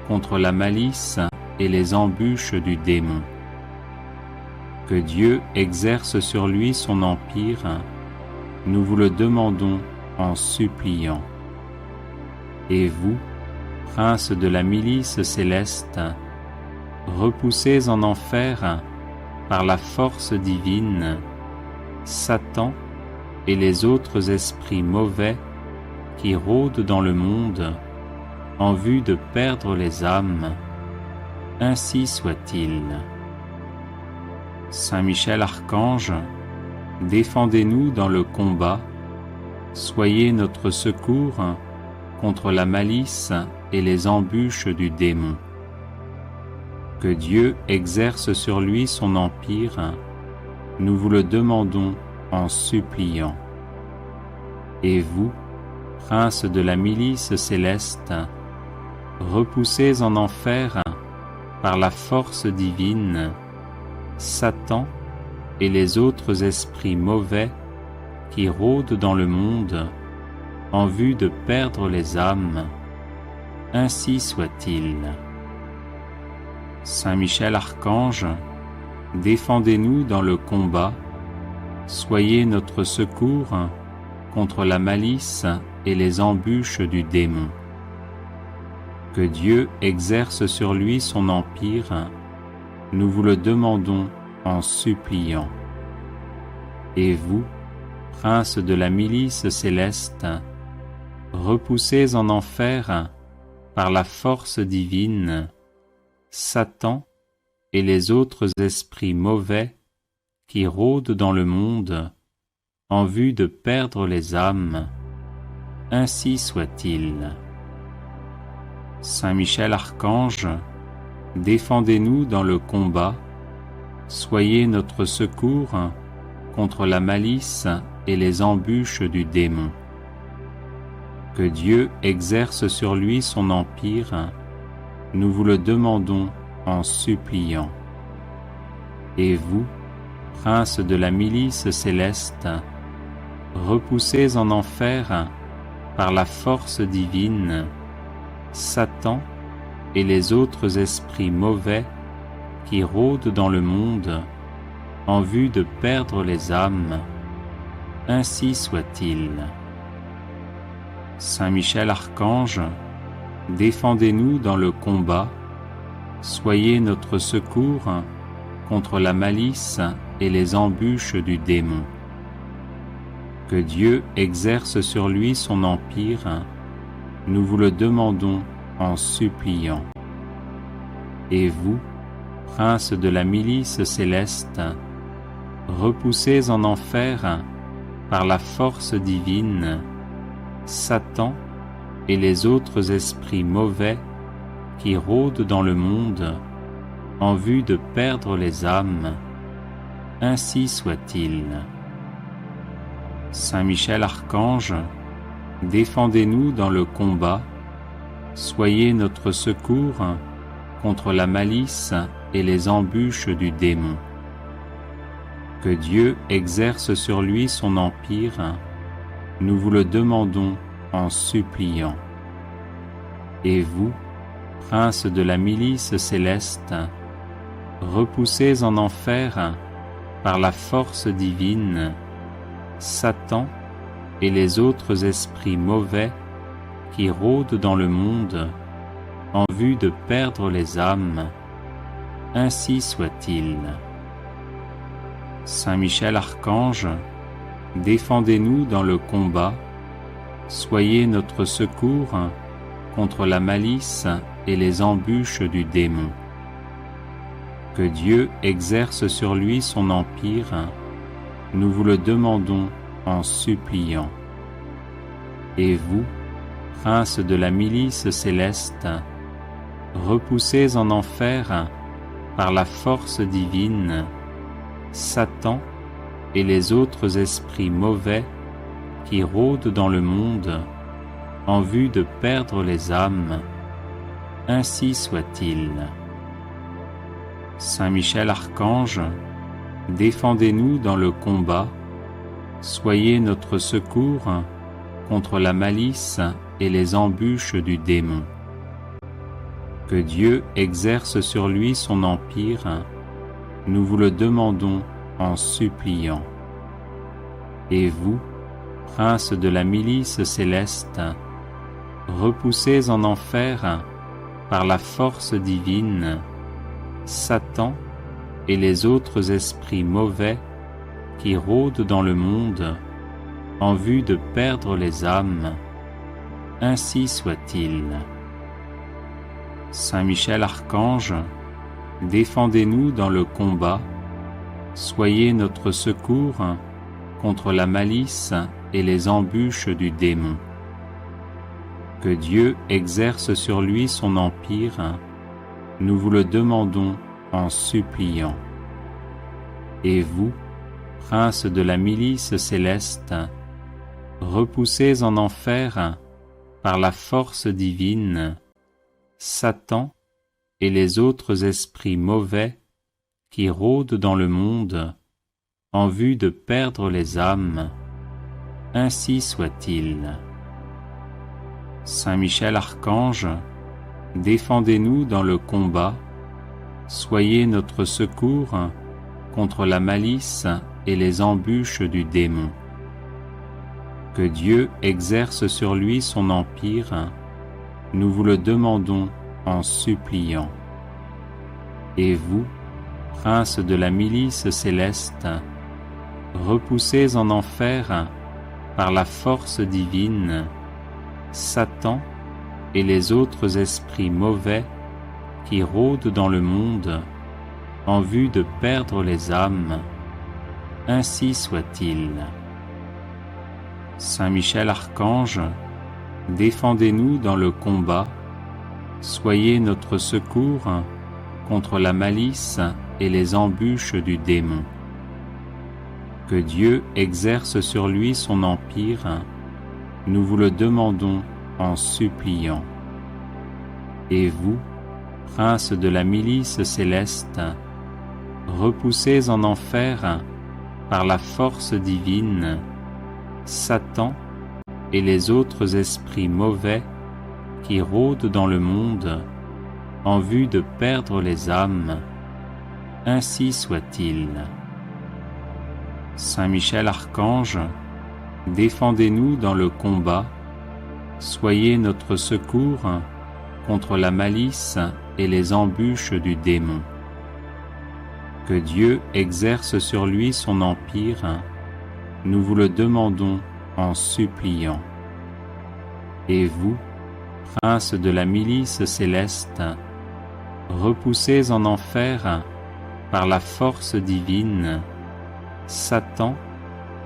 contre la malice et les embûches du démon. Que Dieu exerce sur lui son empire, nous vous le demandons en suppliant. Et vous, prince de la milice céleste, repoussez en enfer par la force divine Satan et les autres esprits mauvais qui rôdent dans le monde en vue de perdre les âmes. Ainsi soit-il. Saint Michel Archange, défendez-nous dans le combat, soyez notre secours contre la malice et les embûches du démon. Que Dieu exerce sur lui son empire, nous vous le demandons en suppliant. Et vous, prince de la milice céleste, repoussez en enfer par la force divine Satan et les autres esprits mauvais qui rôdent dans le monde en vue de perdre les âmes. Ainsi soit-il. Saint Michel Archange, défendez-nous dans le combat, soyez notre secours contre la malice et les embûches du démon. Que Dieu exerce sur lui son empire, nous vous le demandons en suppliant. Et vous, princes de la milice céleste, repoussez en enfer, par la force divine, Satan et les autres esprits mauvais qui rôdent dans le monde en vue de perdre les âmes. Ainsi soit-il. Saint Michel Archange, défendez-nous dans le combat, soyez notre secours contre la malice et les embûches du démon. Que Dieu exerce sur lui son empire, nous vous le demandons en suppliant. Et vous, princes de la milice céleste, repoussez en enfer, par la force divine, Satan et les autres esprits mauvais qui rôdent dans le monde en vue de perdre les âmes. Ainsi soit-il. Saint Michel Archange, défendez-nous dans le combat, soyez notre secours contre la malice et les embûches du démon. Que Dieu exerce sur lui son empire, nous vous le demandons en suppliant. Et vous, princes de la milice céleste, repoussez en enfer, par la force divine, Satan et les autres esprits mauvais qui rôdent dans le monde en vue de perdre les âmes. Ainsi soit-il. Saint Michel Archange, défendez-nous dans le combat, soyez notre secours contre la malice et les embûches du démon. Que Dieu exerce sur lui son empire, nous vous le demandons en suppliant. Et vous, princes de la milice céleste, repoussez en enfer, par la force divine, Satan et les autres esprits mauvais qui rôdent dans le monde en vue de perdre les âmes. Ainsi soit-il. Saint Michel Archange, défendez-nous dans le combat, soyez notre secours contre la malice et les embûches du démon. Que Dieu exerce sur lui son empire, nous vous le demandons en suppliant. Et vous, princes de la milice céleste, repoussez en enfer, par la force divine, Satan et les autres esprits mauvais qui rôdent dans le monde en vue de perdre les âmes. Ainsi soit-il. Saint Michel Archange, défendez-nous dans le combat, soyez notre secours contre la malice et les embûches du démon. Que Dieu exerce sur lui son empire, nous vous le demandons en suppliant. Et vous, princes de la milice céleste, repoussez en enfer, par la force divine, Satan et les autres esprits mauvais qui rôdent dans le monde en vue de perdre les âmes. Ainsi soit-il. Saint Michel Archange, défendez-nous dans le combat, soyez notre secours contre la malice et les embûches du démon. Que Dieu exerce sur lui son empire, nous vous le demandons en suppliant. Et vous, princes de la milice céleste, repoussez en enfer, par la force divine, Satan et les autres esprits mauvais qui rôdent dans le monde en vue de perdre les âmes. Ainsi soit-il. Saint Michel Archange, défendez-nous dans le combat, soyez notre secours contre la malice et les embûches du démon. Que Dieu exerce sur lui son empire, nous vous le demandons en suppliant. Et vous, princes de la milice céleste, repoussés en enfer par la force divine, Satan et les autres esprits mauvais qui rôdent dans le monde en vue de perdre les âmes, ainsi soit-il. Saint Michel Archange, défendez-nous dans le combat, soyez notre secours contre la malice et les embûches du démon. Que Dieu exerce sur lui son empire, nous vous le demandons en suppliant. Et vous, princes de la milice céleste, repoussés en enfer par la force divine, Satan et les autres esprits mauvais qui rôdent dans le monde en vue de perdre les âmes, ainsi soit-il. Saint Michel Archange, défendez-nous dans le combat, soyez notre secours contre la malice et les embûches du démon. Que Dieu exerce sur lui son empire, nous vous le demandons en suppliant. Et vous, princes de la milice céleste, repoussés en enfer par la force divine, Satan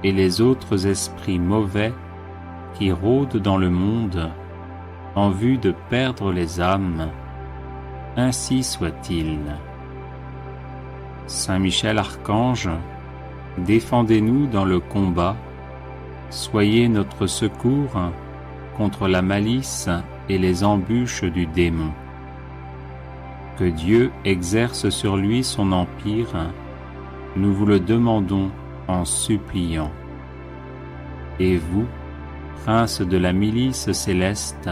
et les autres esprits mauvais qui rôdent dans le monde en vue de perdre les âmes, ainsi soit-il. Saint Michel Archange, défendez-nous dans le combat, soyez notre secours contre la malice et les embûches du démon. Que Dieu exerce sur lui son empire, nous vous le demandons en suppliant. Et vous, princes de la milice céleste,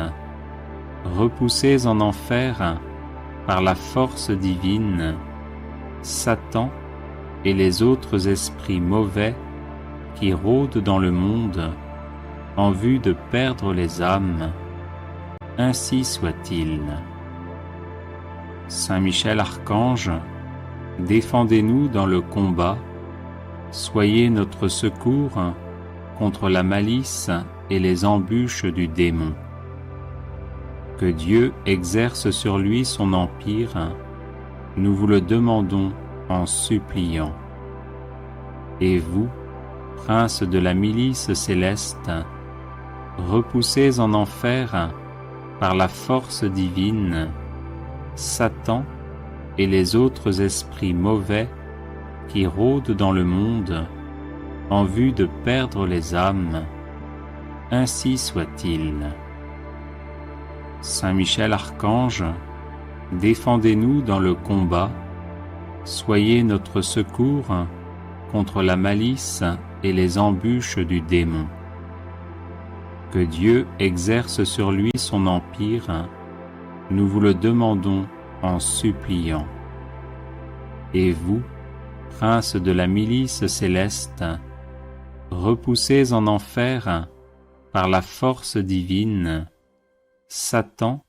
repoussés en enfer par la force divine, Satan et les autres esprits mauvais qui rôdent dans le monde en vue de perdre les âmes, ainsi soit-il. Saint Michel Archange, défendez-nous dans le combat, soyez notre secours contre la malice et les embûches du démon. Que Dieu exerce sur lui son empire, nous vous le demandons en suppliant. Et vous, princes de la milice céleste, repoussés en enfer par la force divine, Satan et les autres esprits mauvais qui rôdent dans le monde en vue de perdre les âmes, ainsi soit-il. Saint Michel Archange, défendez-nous dans le combat, soyez notre secours contre la malice et les embûches du démon. Que Dieu exerce sur lui son empire, nous vous le demandons en suppliant. Et vous, princes de la milice céleste, repoussés en enfer par la force divine, Satan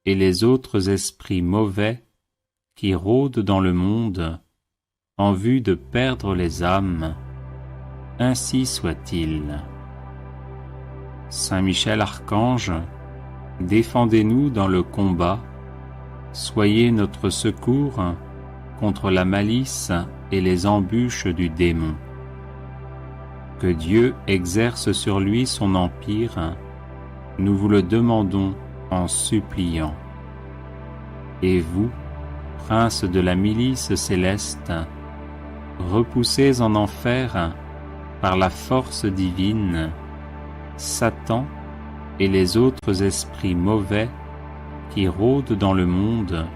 et les autres esprits mauvais qui rôdent dans le monde en vue de perdre les âmes, ainsi soit-il. Saint Michel Archange, défendez-nous dans le combat, soyez notre secours contre la malice et les embûches du démon. Que Dieu exerce sur lui son empire, nous vous le demandons en suppliant. Et vous, princes de la milice céleste, repoussés en enfer par la force divine, Satan et les autres esprits mauvais qui rôdent dans le monde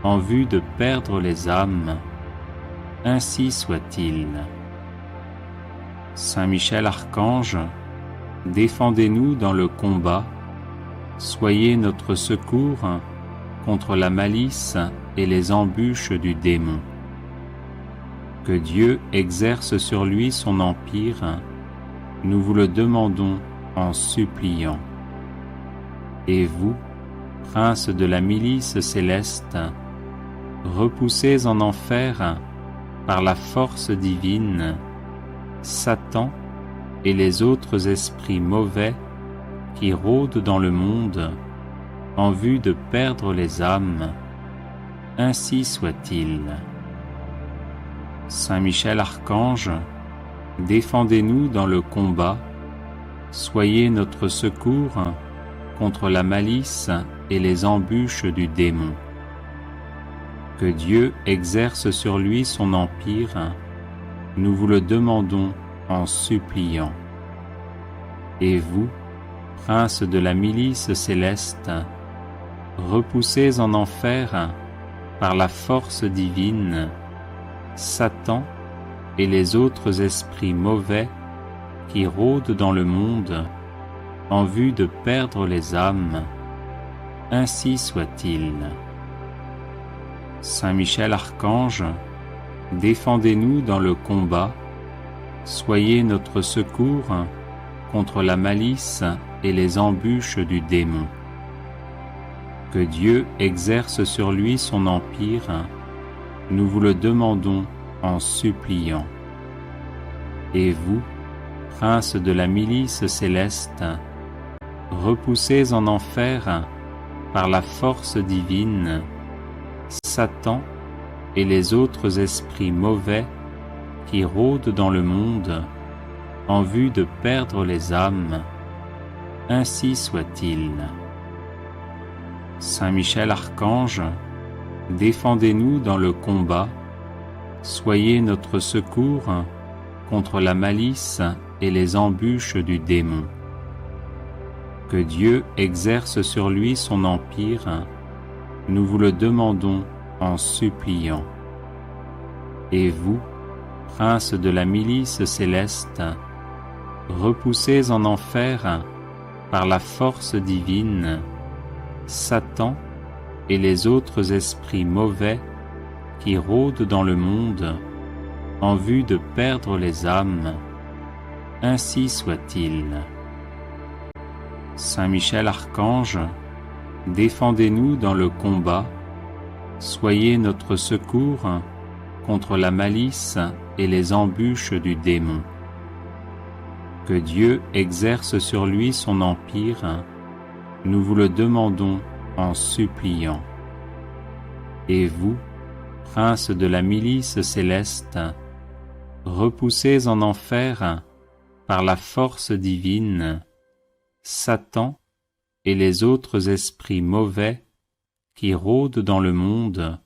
en vue de perdre les âmes, ainsi soit-il. Saint Michel Archange, défendez-nous dans le combat, soyez notre secours contre la malice et les embûches du démon. Que Dieu exerce sur lui son empire, nous vous le demandons en suppliant. Et vous, princes de la milice céleste, repoussés en enfer par la force divine, Satan et les autres esprits mauvais qui rôdent dans le monde en vue de perdre les âmes, ainsi soit-il. Saint Michel Archange, défendez-nous dans le combat, soyez notre secours contre la malice et les embûches du démon. Que Dieu exerce sur lui son empire, nous vous le demandons en suppliant. Et vous, princes de la milice céleste, repoussés en enfer par la force divine, Satan et les autres esprits mauvais qui rôdent dans le monde en vue de perdre les âmes, ainsi soit-il. Saint Michel Archange, défendez-nous dans le combat, soyez notre secours contre la malice et les embûches du démon. Que Dieu exerce sur lui son empire, nous vous le demandons en suppliant. Et vous, princes de la milice céleste, repoussés en enfer par la force divine, Satan et les autres esprits mauvais qui rôdent dans le monde en vue de perdre les âmes, ainsi soit-il. Saint Michel Archange, défendez-nous dans le combat, soyez notre secours contre la malice et les embûches du démon. Que Dieu exerce sur lui son empire, nous vous le demandons en suppliant. Et vous, princes de la milice céleste, repoussés en enfer par la force divine, Satan et les autres esprits mauvais qui rôdent dans le monde en vue de perdre les âmes, ainsi soit-il. Saint Michel Archange, défendez-nous dans le combat, soyez notre secours contre la malice et les embûches du démon. Que Dieu exerce sur lui son empire, nous vous le demandons en suppliant. Et vous, princes de la milice céleste, repoussés en enfer par la force divine, Satan et les autres esprits mauvais qui rôdent dans le monde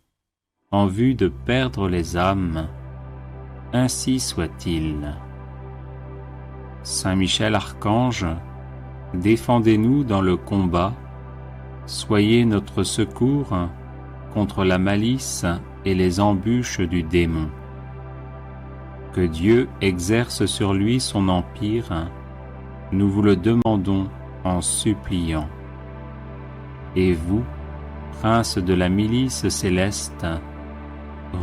en vue de perdre les âmes, ainsi soit-il. Saint Michel Archange, défendez-nous dans le combat, soyez notre secours contre la malice et les embûches du démon. Que Dieu exerce sur lui son empire, nous vous le demandons en suppliant. Et vous, princes de la milice céleste,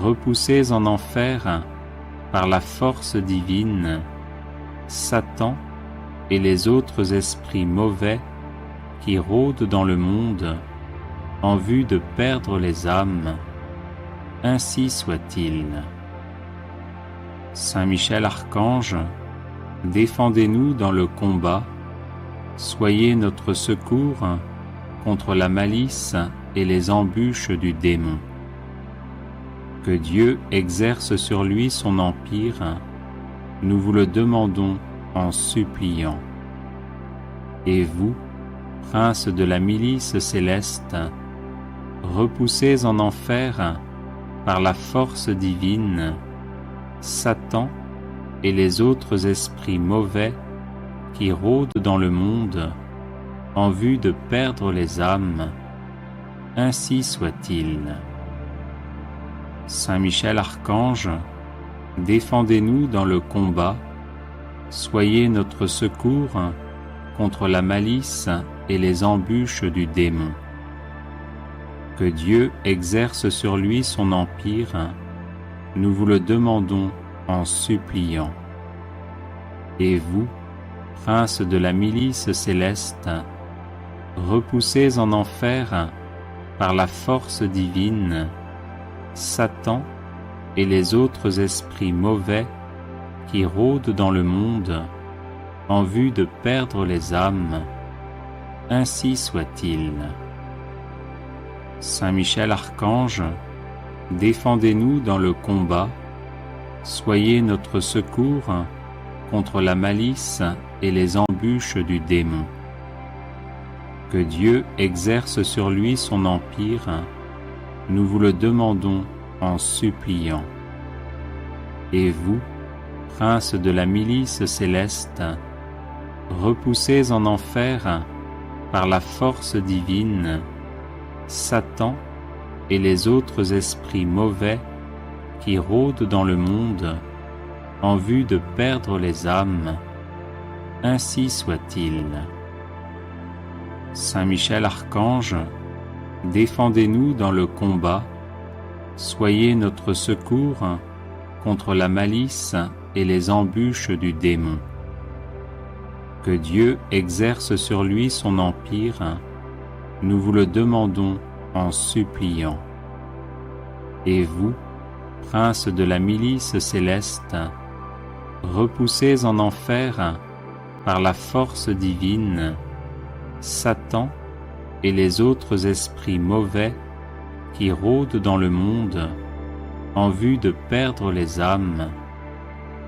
repoussés en enfer par la force divine, Satan et les autres esprits mauvais qui rôdent dans le monde en vue de perdre les âmes, ainsi soit-il. Saint Michel Archange, défendez-nous dans le combat, soyez notre secours contre la malice et les embûches du démon. Que Dieu exerce sur lui son empire, nous vous le demandons en suppliant. Et vous, princes de la milice céleste, repoussés en enfer par la force divine, Satan et les autres esprits mauvais qui rôdent dans le monde en vue de perdre les âmes, ainsi soit-il. Saint Michel Archange, défendez-nous dans le combat, soyez notre secours contre la malice et les embûches du démon. Que Dieu exerce sur lui son empire, nous vous le demandons en suppliant. Et vous, princes de la milice céleste, repoussés en enfer par la force divine, Satan et les autres esprits mauvais qui rôdent dans le monde en vue de perdre les âmes, ainsi soit-il. Saint Michel Archange, défendez-nous dans le combat, soyez notre secours contre la malice et les embûches du démon. Que Dieu exerce sur lui son empire, nous vous le demandons en suppliant. Et vous, princes de la milice céleste, repoussés en enfer par la force divine, Satan et les autres esprits mauvais qui rôdent dans le monde en vue de perdre les âmes, ainsi soit-il. Saint Michel Archange, défendez-nous dans le combat, soyez notre secours contre la malice et les embûches du démon. Que Dieu exerce sur lui son empire, nous vous le demandons en suppliant. Et vous, princes de la milice céleste, repoussés en enfer par la force divine, Satan et les autres esprits mauvais qui rôdent dans le monde en vue de perdre les âmes,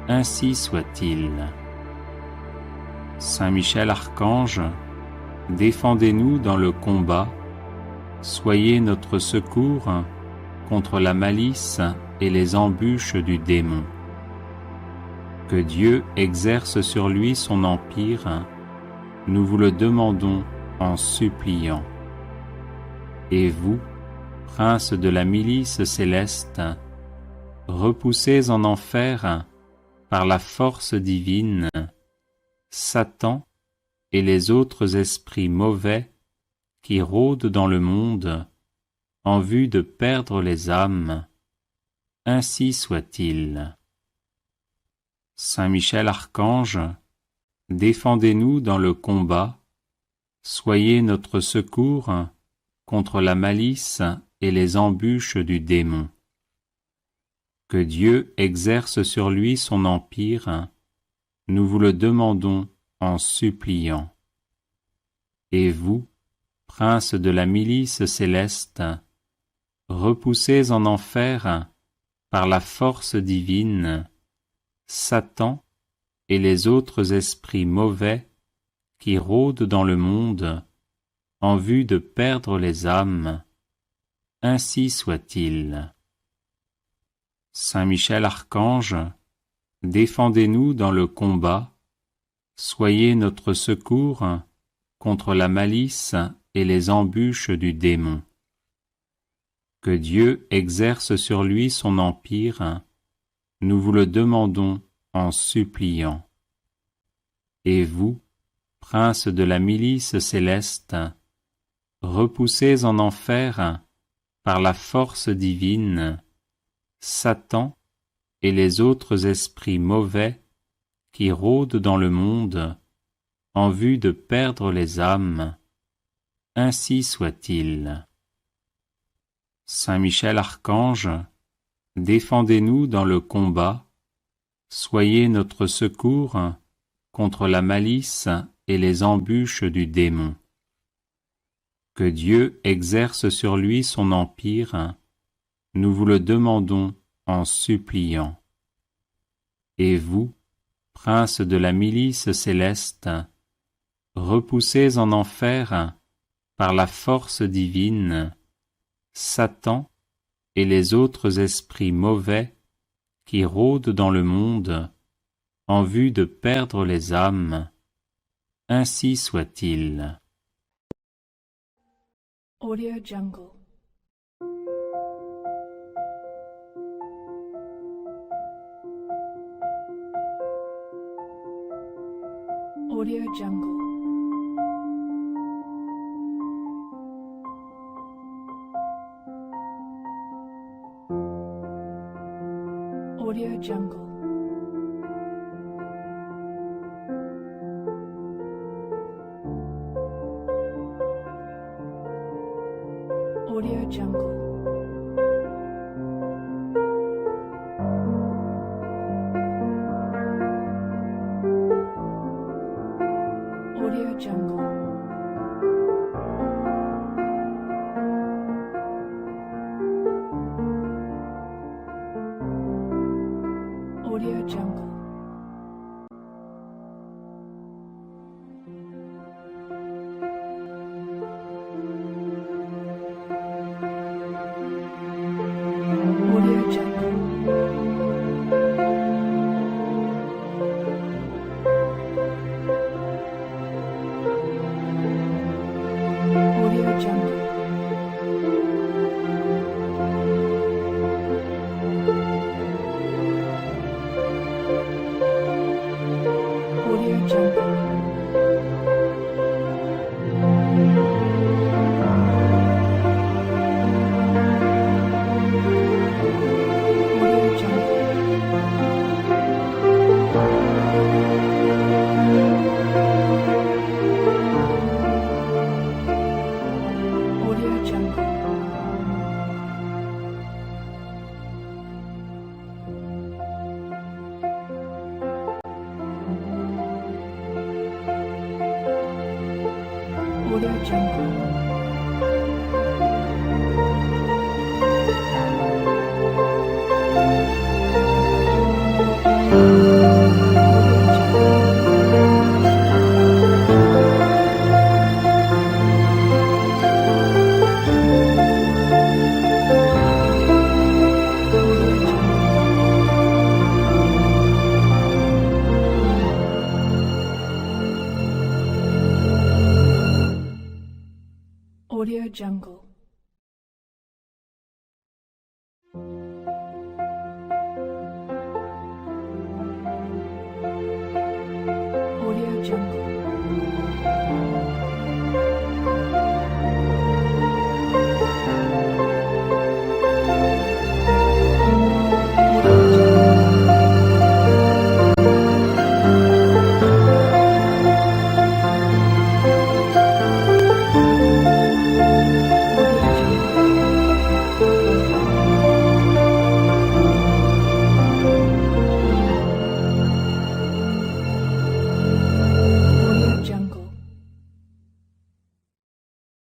ainsi soit-il. Saint Michel Archange, défendez-nous dans le combat, soyez notre secours contre la malice et les embûches du démon. Que Dieu exerce sur lui son empire, nous vous le demandons en suppliant. Et vous, princes de la milice céleste, repoussés en enfer par la force divine, Satan et les autres esprits mauvais qui rôdent dans le monde en vue de perdre les âmes, ainsi soit-il. Saint Michel Archange, défendez-nous dans le combat, soyez notre secours contre la malice et les embûches du démon. Que Dieu exerce sur lui son empire, nous vous le demandons en suppliant. Et vous, princes de la milice céleste, repoussés en enfer par la force divine, Satan et les autres esprits mauvais qui rôdent dans le monde en vue de perdre les âmes, ainsi soit-il. Saint Michel Archange, défendez-nous dans le combat, soyez notre secours contre la malice et les embûches du démon. Que Dieu exerce sur lui son empire, nous vous le demandons en suppliant. Et vous, princes de la milice céleste, repoussés en enfer par la force divine, Satan et les autres esprits mauvais qui rôdent dans le monde en vue de perdre les âmes, ainsi soit-il. Saint Michel Archange, défendez-nous dans le combat, soyez notre secours contre la malice et les embûches du démon. Que Dieu exerce sur lui son empire, nous vous le demandons en suppliant. Et vous, princes de la milice céleste, repoussés en enfer par la force divine, Satan et les autres esprits mauvais qui rôdent dans le monde en vue de perdre les âmes, ainsi soit-il. Audio Jungle. Audio Jungle. Audio Jungle. Jungle. Audio Jungle. Audio Jungle. Audio Jungle. Audio Jungle. Audio Jungle. Audio Jungle. Audio Jungle. Audio Jungle. Audio Jungle. Audio Jungle.